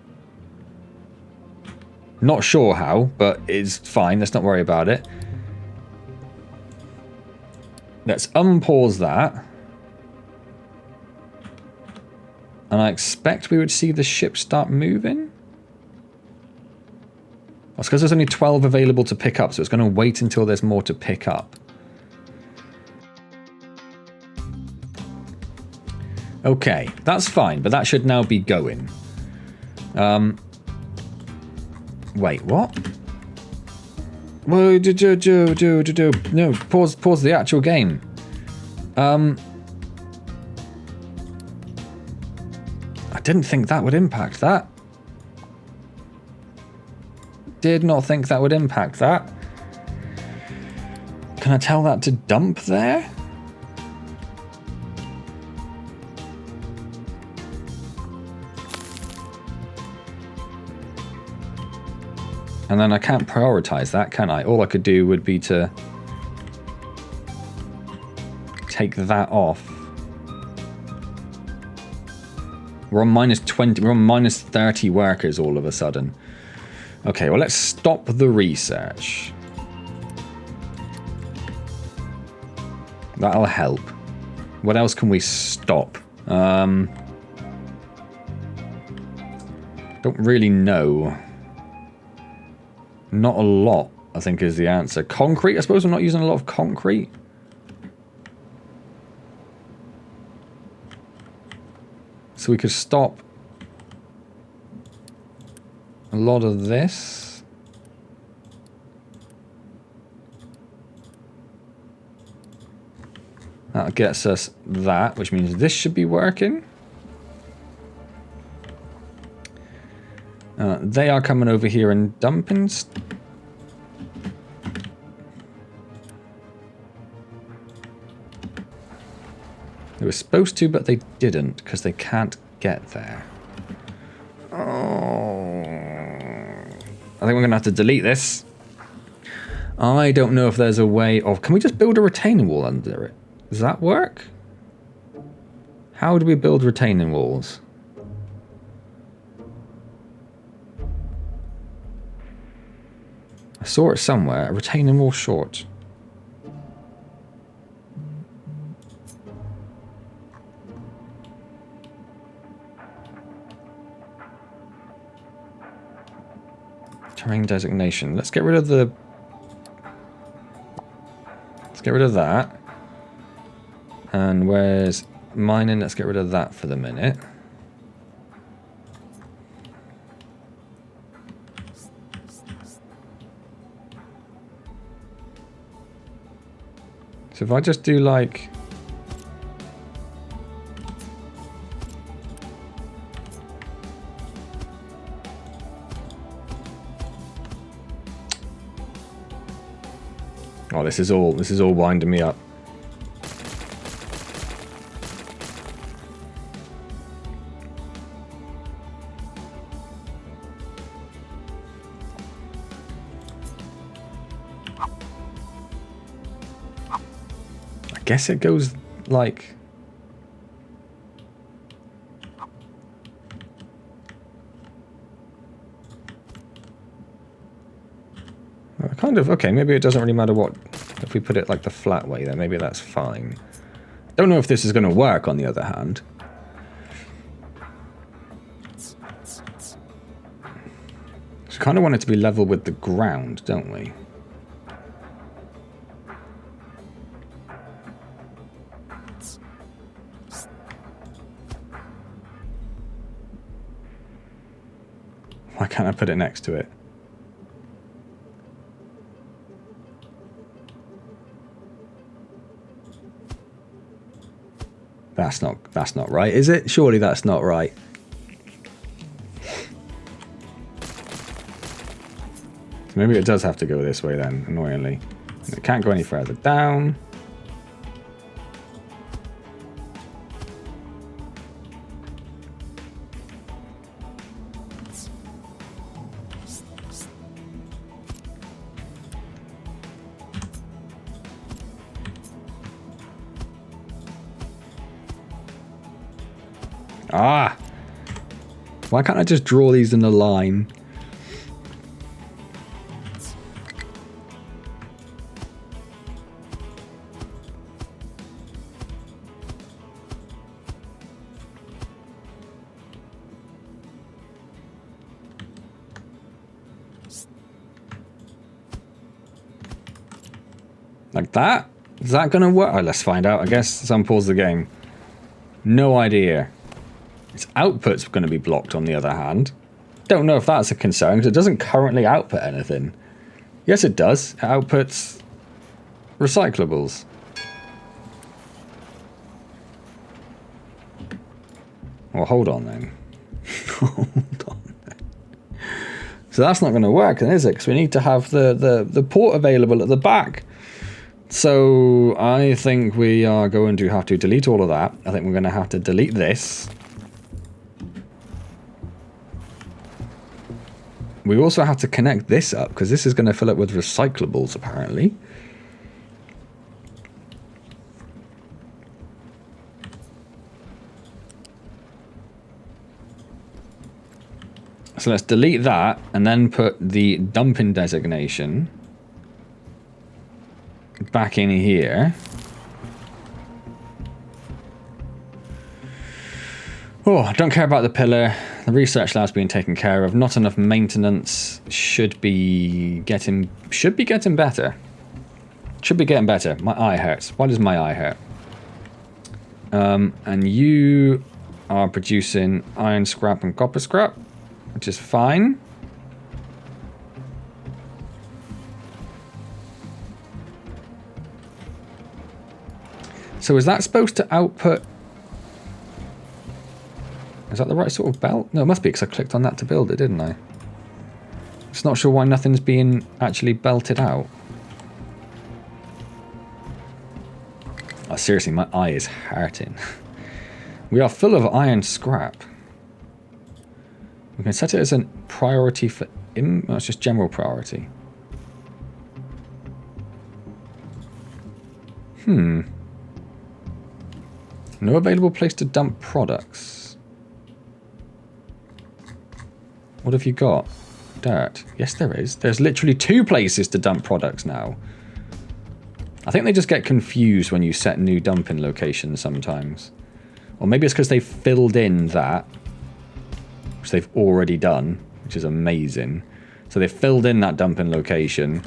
Not sure how, but it's fine. Let's not worry about it. Let's unpause that. And I expect we would see the ship start moving. That's because there's only 12 available to pick up, so it's going to wait until there's more to pick up. Okay, that's fine, but that should now be going. Wait, what? Whoa, no, pause the actual game. I didn't think that would impact that. Did not think that would impact that. Can I tell that to dump there? And then I can't prioritize that, can I? All I could do would be to take that off. We're on -20, we're on -30 workers all of a sudden. Okay, well, let's stop the research. That'll help. What else can we stop? Don't really know. Not a lot, I think, is the answer. Concrete? I suppose we're not using a lot of concrete. So we could stop a lot of this. That gets us that, which means this should be working. They are coming over here and dumping. They were supposed to, but they didn't, because they can't get there. Oh. I think we're going to have to delete this. I don't know if there's a way of... Can we just build a retaining wall under it? Does that work? How do we build retaining walls? I saw it somewhere. A retaining wall short. Terrain designation. Let's get rid of the... Let's get rid of that. And where's mining? Let's get rid of that for the minute. So if I just do like... Oh, this is all winding me up. I guess it goes like... Kind of, okay, maybe it doesn't really matter what, if we put it like the flat way, then maybe that's fine. Don't know if this is going to work, on the other hand. So kind of want it to be level with the ground, don't we? Why can't I put it next to it? That's not right, is it? Surely that's not right. So maybe it does have to go this way then, annoyingly. And it can't go any further down. Ah! Why can't I just draw these in a line? Like that? Is that gonna work? Oh, let's find out, I guess. Someone pause the game. No idea. Its output's going to be blocked, on the other hand. Don't know if that's a concern, because it doesn't currently output anything. Yes, it does. It outputs recyclables. Well, hold on then. Hold on then. So that's not going to work then, is it? Because we need to have the port available at the back. So I think we are going to have to delete all of that. I think we're going to have to delete this. We also have to connect this up, because this is going to fill up with recyclables, apparently. So let's delete that, and then put the dumping designation back in here. Oh, I don't care about the pillar. The The research lab's being taken care of. Not enough maintenance. Should be getting better. Should be getting better. My eye hurts. Why does my eye hurt? And you are producing iron scrap and copper scrap, which is fine. So is that supposed to output... Is that the right sort of belt? No, it must be, because I clicked on that to build it, didn't I? Just not sure why nothing's being actually belted out. Oh, seriously, my eye is hurting. We are full of iron scrap. We can set it as a priority for... No, it's just general priority. No available place to dump products. What have you got? Dirt. Yes, there is. There's literally 2 places to dump products now. I think they just get confused when you set new dumping locations sometimes. Or maybe it's because they've filled in that, which they've already done, which is amazing. So they've filled in that dumping location.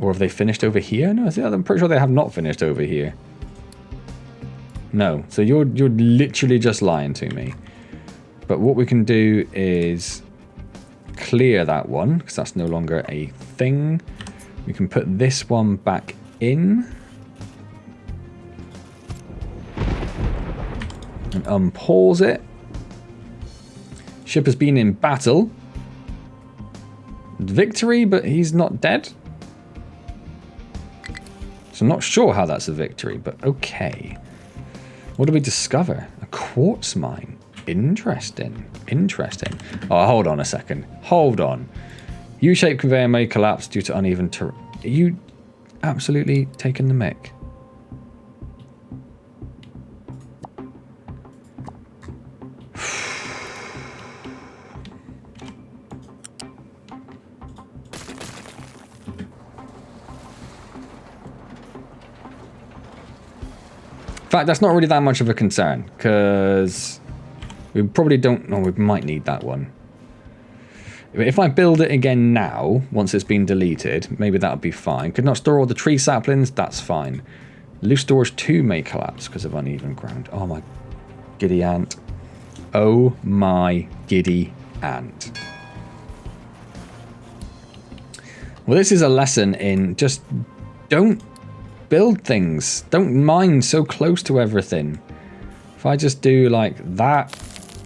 Or have they finished over here? No, I'm pretty sure they have not finished over here. No, so you're literally just lying to me. But what we can do is clear that one, because that's no longer a thing. We can put this one back in. And unpause it. Ship has been in battle. Victory, but he's not dead. So I'm not sure how that's a victory, but okay. What do we discover? A quartz mine. Interesting. Interesting. Oh, hold on a second. Hold on. U-shaped conveyor may collapse due to uneven terrain. Are you absolutely taking the mick? In fact, that's not really that much of a concern, because we probably don't... No, we might need that one. If I build it again now, once it's been deleted, maybe that would be fine. Could not store all the tree saplings, that's fine. Loose storage 2 may collapse because of uneven ground. Oh my giddy ant. Oh my giddy ant. Well, this is a lesson in just don't build things. Don't mine so close to everything. If I just do like that,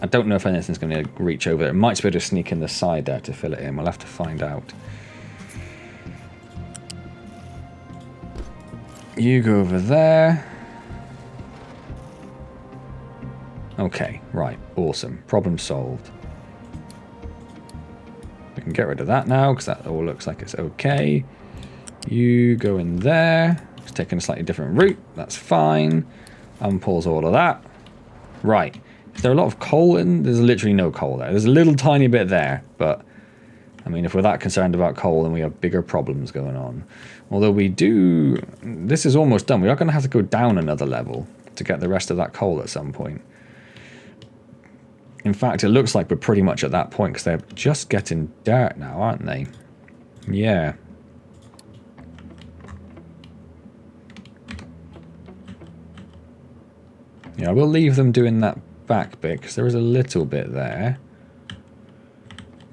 I don't know if anything's going to reach over there. It might be able to sneak in the side there to fill it in. We'll have to find out. You go over there. Okay, right. Awesome. Problem solved. We can get rid of that now because that all looks like it's okay. You go in there. It's taking a slightly different route. That's fine. Unpause all of that. Right. Is there a lot of coal in? There's literally no coal there. There's a little tiny bit there, but I mean, if we're that concerned about coal, then we have bigger problems going on. Although we do... This is almost done. We are going to have to go down another level to get the rest of that coal at some point. In fact, it looks like we're pretty much at that point because they're just getting dirt now, aren't they? Yeah. Yeah, I will leave them doing that back bit because there is a little bit there.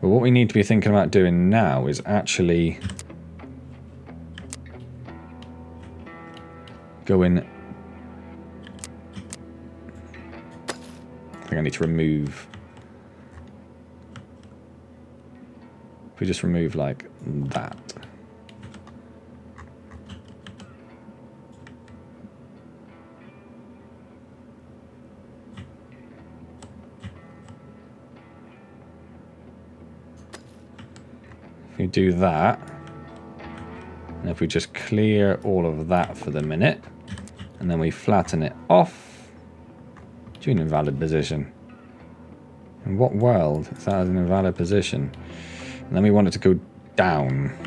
But what we need to be thinking about doing now is actually going... I think I need to remove... If we just remove like that. If we do that, and if we just clear all of that for the minute, and then we flatten it off to an invalid position. In what world is that an invalid position? And then we want it to go down.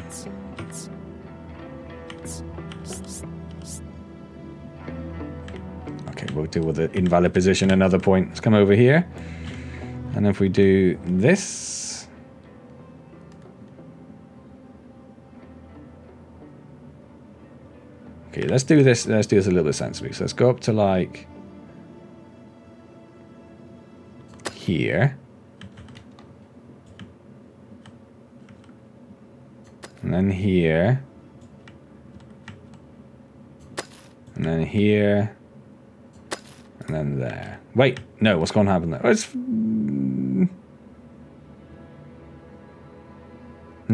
Okay, we'll deal with the invalid position another point. Let's come over here. And if we do this, okay, let's do this. Let's do this a little bit sensibly. So let's go up to like here, and then here, and then here, and then there. Wait, no, what's going to happen there? Oh, it's... No,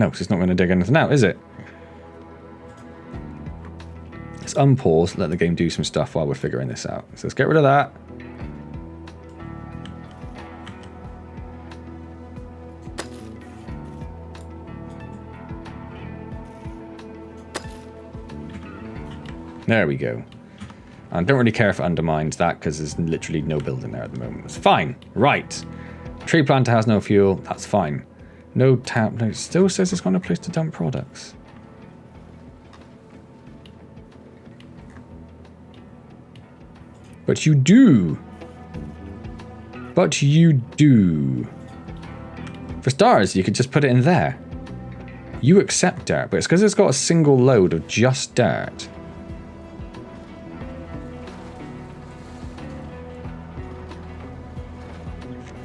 because it's not going to dig anything out, is it? Let's unpause, let the game do some stuff while we're figuring this out. So let's get rid of that. There we go. I don't really care if it undermines that because there's literally no building there at the moment. It's fine. Right. Tree planter has no fuel. That's fine. No tap. No, it still says it's got no place to dump products. But you do. But you do. For starters, you could just put it in there. You accept dirt, but it's because it's got a single load of just dirt.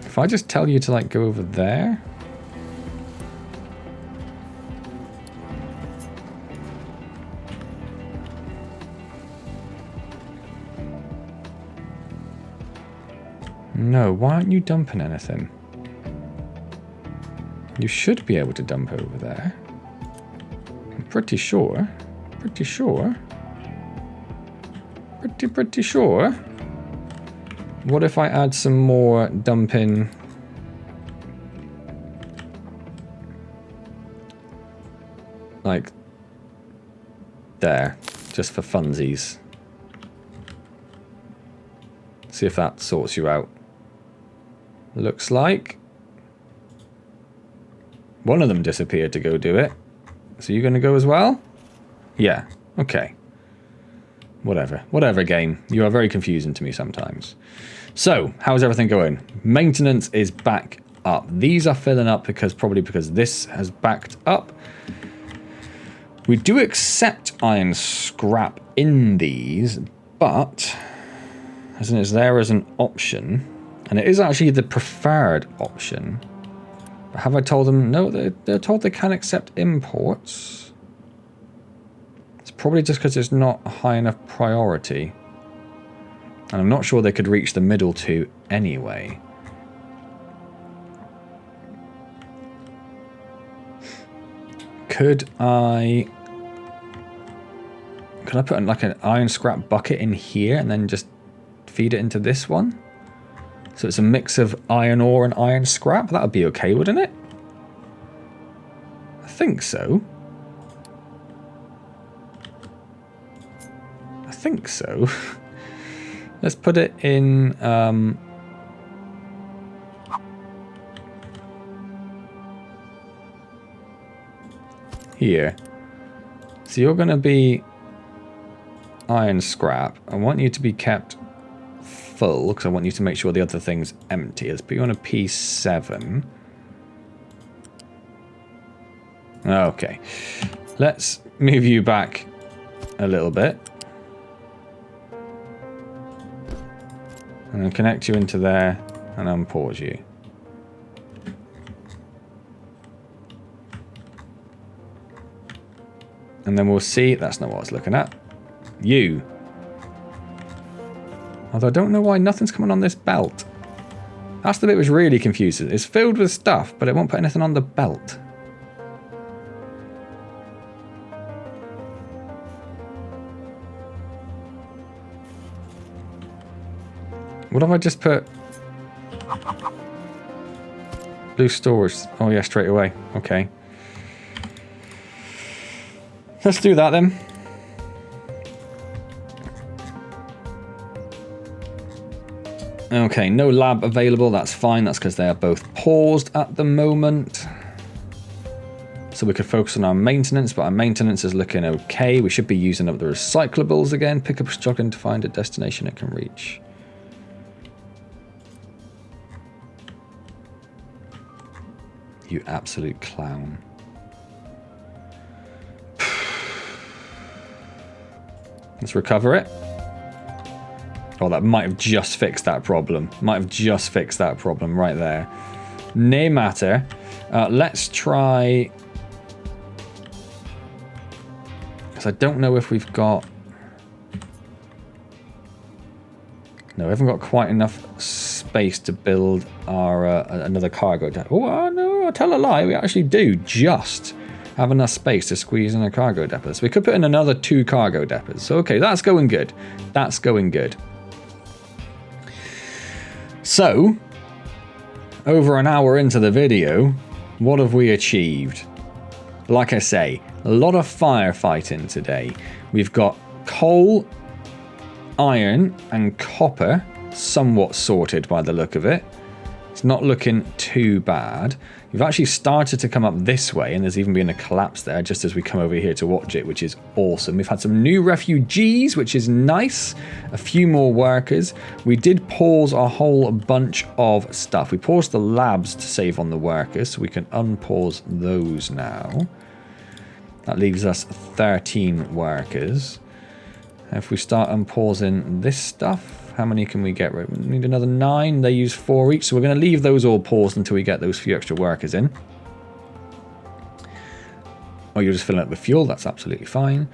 If I just tell you to like go over there. No, why aren't you dumping anything? You should be able to dump over there. I'm pretty sure. Pretty sure. Pretty sure. What if I add some more dumping? Like there, just for funsies. See if that sorts you out. Looks like one of them disappeared to go do it. So you're going to go as well? Yeah, okay. Whatever game. You are very confusing to me sometimes. So, how's everything going? Maintenance is back up. These are filling up probably because this has backed up. We do accept iron scrap in these, but as in it's there as an option, and it is actually the preferred option. But have I told them? No, they're told they can accept imports. It's probably just because it's not a high enough priority. And I'm not sure they could reach the middle two anyway. Could I put like an iron scrap bucket in here and then just feed it into this one? So it's a mix of iron ore and iron scrap? That would be okay, wouldn't it? I think so. I think so. Let's put it in here. So you're going to be iron scrap. I want you to be kept full because I want you to make sure the other thing's empty. Let's put you on a P7. Okay. Let's move you back a little bit. And then connect you into there and unpause you. And then we'll see, that's not what I was looking at. You. Although I don't know why nothing's coming on this belt. That's the bit which really confuses. It's filled with stuff, but it won't put anything on the belt. What if I just put loose storage? Oh yeah, straight away. Okay. Let's do that then. Okay, no lab available. That's fine. That's because they are both paused at the moment. So we could focus on our maintenance, but our maintenance is looking okay. We should be using up the recyclables again. Pick up struggling to find a destination it can reach. You absolute clown. Let's recover it. Oh, that might have just fixed that problem. Might have just fixed that problem right there. No matter. Let's try... Because I don't know if we've got... No, we haven't got quite enough space to build our another cargo depot. Oh, no, I tell a lie. We actually do just have enough space to squeeze in a cargo depot. So we could put in another 2 cargo depots. So, okay, that's going good. That's going good. So, over an hour into the video, what have we achieved? Like I say, a lot of firefighting today. We've got coal, iron and copper somewhat sorted by the look of it. It's not looking too bad. We've actually started to come up this way, and there's even been a collapse there just as we come over here to watch it, which is awesome. We've had some new refugees, which is nice. A few more workers. We did pause a whole bunch of stuff. We paused the labs to save on the workers, so we can unpause those now. That leaves us 13 workers. If we start unpausing this stuff, how many can we get? We need another 9. They use 4 each, so we're going to leave those all paused until we get those few extra workers in. Oh, you're just filling up with fuel. That's absolutely fine.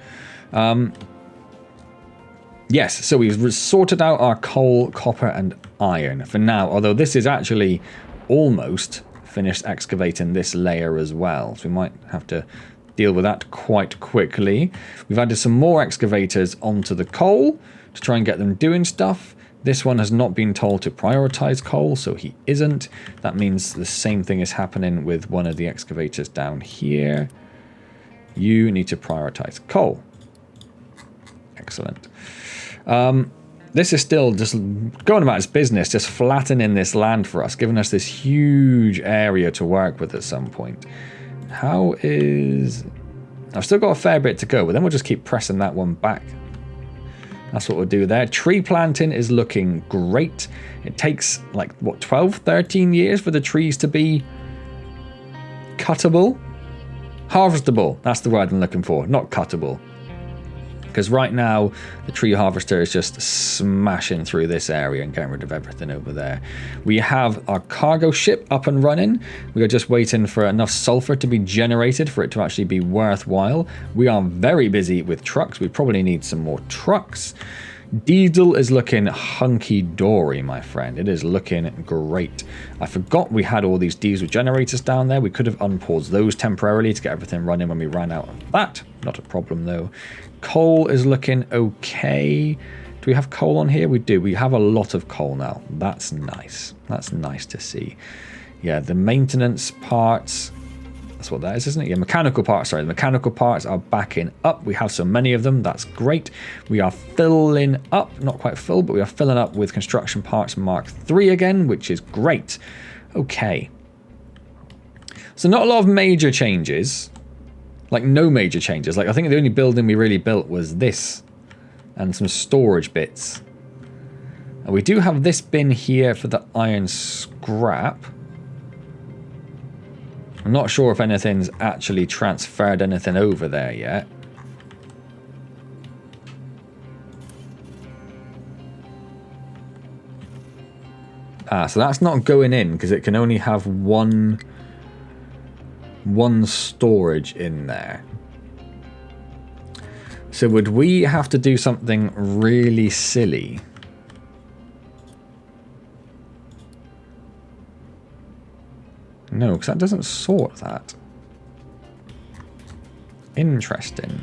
Yes, so we've sorted out our coal, copper, and iron for now, although this is actually almost finished excavating this layer as well, so we might have to deal with that quite quickly. We've added some more excavators onto the coal to try and get them doing stuff. This one has not been told to prioritize coal, so he isn't. That means the same thing is happening with one of the excavators down here. You need to prioritize coal. Excellent. This is still just going about its business, just flattening this land for us, giving us this huge area to work with at some point. How is... I've still got a fair bit to go, but then we'll just keep pressing that one back. That's what we'll do there. Tree planting is looking great. It takes, like, what, 12, 13 years for the trees to be cuttable? Harvestable. That's the word I'm looking for, not cuttable. Because right now, the tree harvester is just smashing through this area and getting rid of everything over there. We have our cargo ship up and running. We are just waiting for enough sulfur to be generated for it to actually be worthwhile. We are very busy with trucks. We probably need some more trucks. Diesel is looking hunky-dory, my friend. It is looking great. I forgot we had all these diesel generators down there. We could have unpaused those temporarily to get everything running when we ran out of that. Not a problem, though. Coal is looking okay. Do we have coal on here? We do. We have a lot of coal now. That's nice. That's nice to see. Yeah, the maintenance parts... That's what that is, isn't it? Yeah, mechanical parts, sorry. The mechanical parts are backing up. We have so many of them. That's great. We are filling up, not quite full, but we are filling up with construction parts Mark III again, which is great. Okay. So not a lot of major changes. Like, no major changes. Like, I think the only building we really built was this. And some storage bits. And we do have this bin here for the iron scrap. I'm not sure if anything's actually transferred anything over there yet. Ah, so that's not going in because it can only have one storage in there. So would we have to do something really silly? No, because that doesn't sort that. Interesting.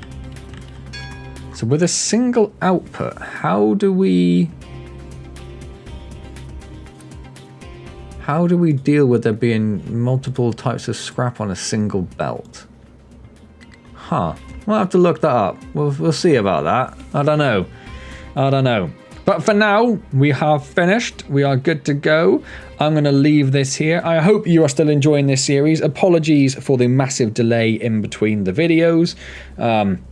So with a single output, how do we deal with there being multiple types of scrap on a single belt? Huh. We'll have to look that up. We'll see about that. I don't know. But for now, we have finished. We are good to go. I'm going to leave this here. I hope you are still enjoying this series. Apologies for the massive delay in between the videos.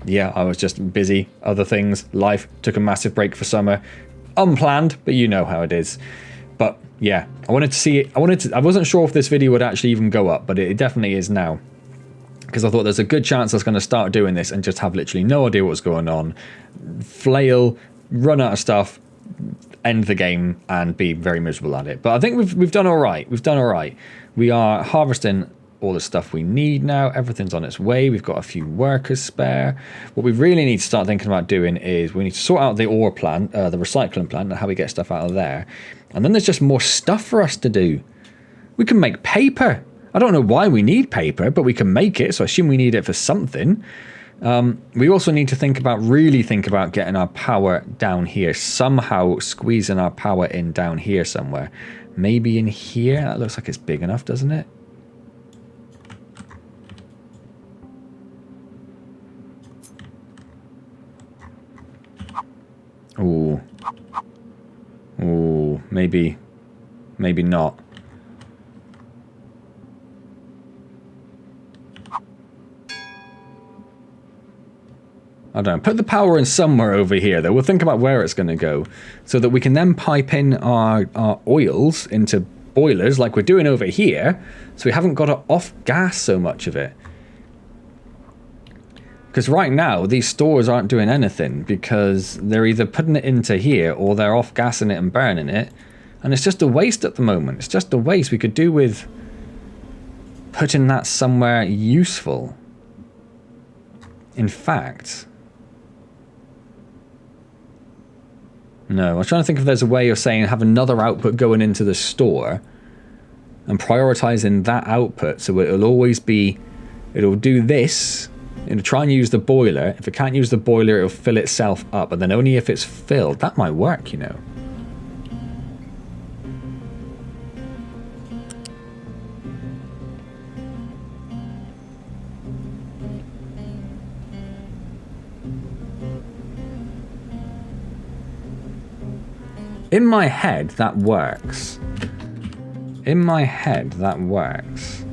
Yeah, I was just busy. Other things. Life took a massive break for summer. Unplanned, but you know how it is. But Yeah, I wanted to see it. I wasn't sure if this video would actually even go up, but it definitely is now. Because I thought there's a good chance I was going to start doing this and just have literally no idea what's going on. Flail, run out of stuff, end the game, and be very miserable at it. But I think we've done all right. We've done all right. We are harvesting all the stuff we need now. Everything's on its way. We've got a few workers spare. What we really need to start thinking about doing is we need to sort out the ore plant, the recycling plant, and how we get stuff out of there. And then there's just more stuff for us to do. We can make paper. I don't know why we need paper, but we can make it, so I assume we need it for something. We also need to really think about getting our power down here. Somehow squeezing our power in down here somewhere. Maybe in here? That looks like it's big enough, doesn't it? Ooh. Ooh, maybe not. I don't know. Put the power in somewhere over here, though. We'll think about where it's going to go, so that we can then pipe in our oils into boilers like we're doing over here, so we haven't got to off-gas so much of it. Because right now, these stores aren't doing anything because they're either putting it into here or they're off-gassing it and burning it. And it's just a waste at the moment. It's just a waste. We could do with putting that somewhere useful. In fact... No, I was trying to think if there's a way of saying have another output going into the store and prioritizing that output so it'll always be... It'll do this... It'll try and use the boiler. If it can't use the boiler, it'll fill itself up. But then only if it's filled. That might work, you know. In my head, that works. In my head, that works.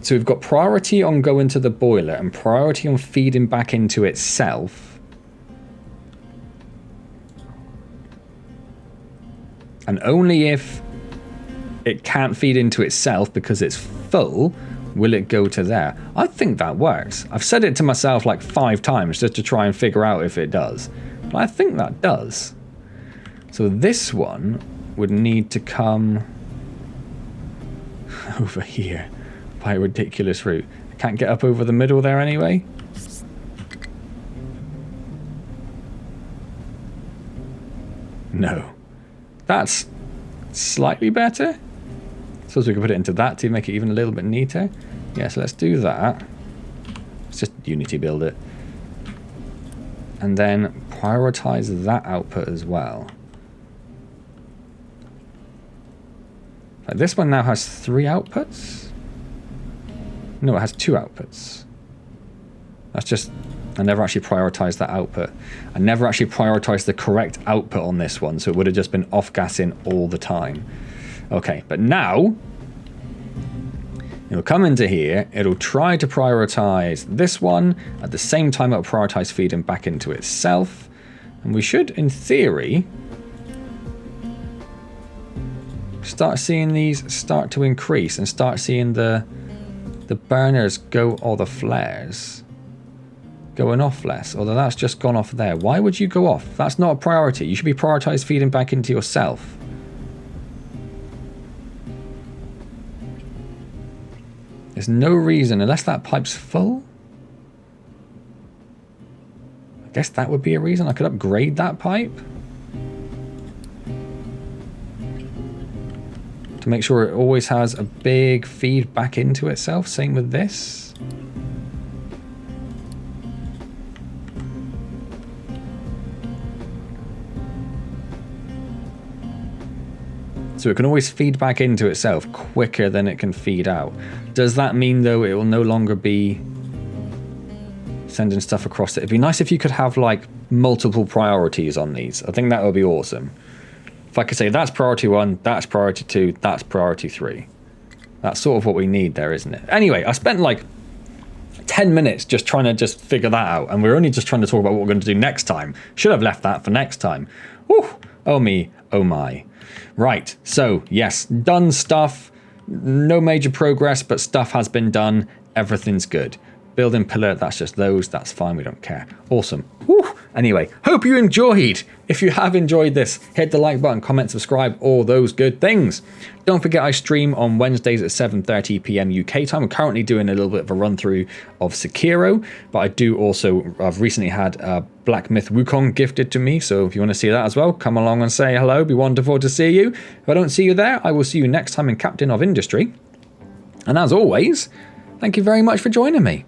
So we've got priority on going to the boiler and priority on feeding back into itself. And only if it can't feed into itself because it's full will it go to there. I think that works. I've said it to myself like 5 times just to try and figure out if it does. But I think that does. So this one would need to come over here. By a ridiculous route. I can't get up over the middle there anyway. No. That's slightly better. So we can put it into that to make it even a little bit neater. Yeah, so let's do that. Let's just Unity build it. And then prioritize that output as well. Like this one now has 3 outputs. No, it has 2 outputs. That's just... I never actually prioritized that output. I never actually prioritized the correct output on this one, so it would have just been off-gassing all the time. Okay, but now... It'll come into here, it'll try to prioritize this one, at the same time it'll prioritize feeding back into itself. And we should, in theory... start seeing these start to increase and start seeing the burners go, or the flares going off less, although that's just gone off there. Why would you go off? That's not a priority. You should be prioritized feeding back into yourself. There's no reason, unless that pipe's full. I guess that would be a reason. I could upgrade that pipe to make sure it always has a big feed back into itself. Same with this. So it can always feed back into itself quicker than it can feed out. Does that mean, though, it will no longer be sending stuff across it? It'd be nice if you could have, like, multiple priorities on these. I think that would be awesome. If I could say, that's priority 1, that's priority 2, that's priority 3. That's sort of what we need there, isn't it? Anyway, I spent like 10 minutes just trying to just figure that out, and we're only just trying to talk about what we're going to do next time. Should have left that for next time. Whew. Oh me, oh my. Right, so yes, done stuff. No major progress, but stuff has been done. Everything's good. Building pillar, that's just those. That's fine, we don't care. Awesome. Whew. Anyway, hope you enjoyed. If you have enjoyed this, hit the like button, comment, subscribe, all those good things. Don't forget I stream on Wednesdays at 7:30 p.m. UK time. I'm currently doing a little bit of a run through of Sekiro, but I do also, I've recently had Black Myth Wukong gifted to me, so if you want to see that as well, come along and say hello. It'd be wonderful to see you. If I don't see you there, I will see you next time in Captain of Industry. And as always, thank you very much for joining me.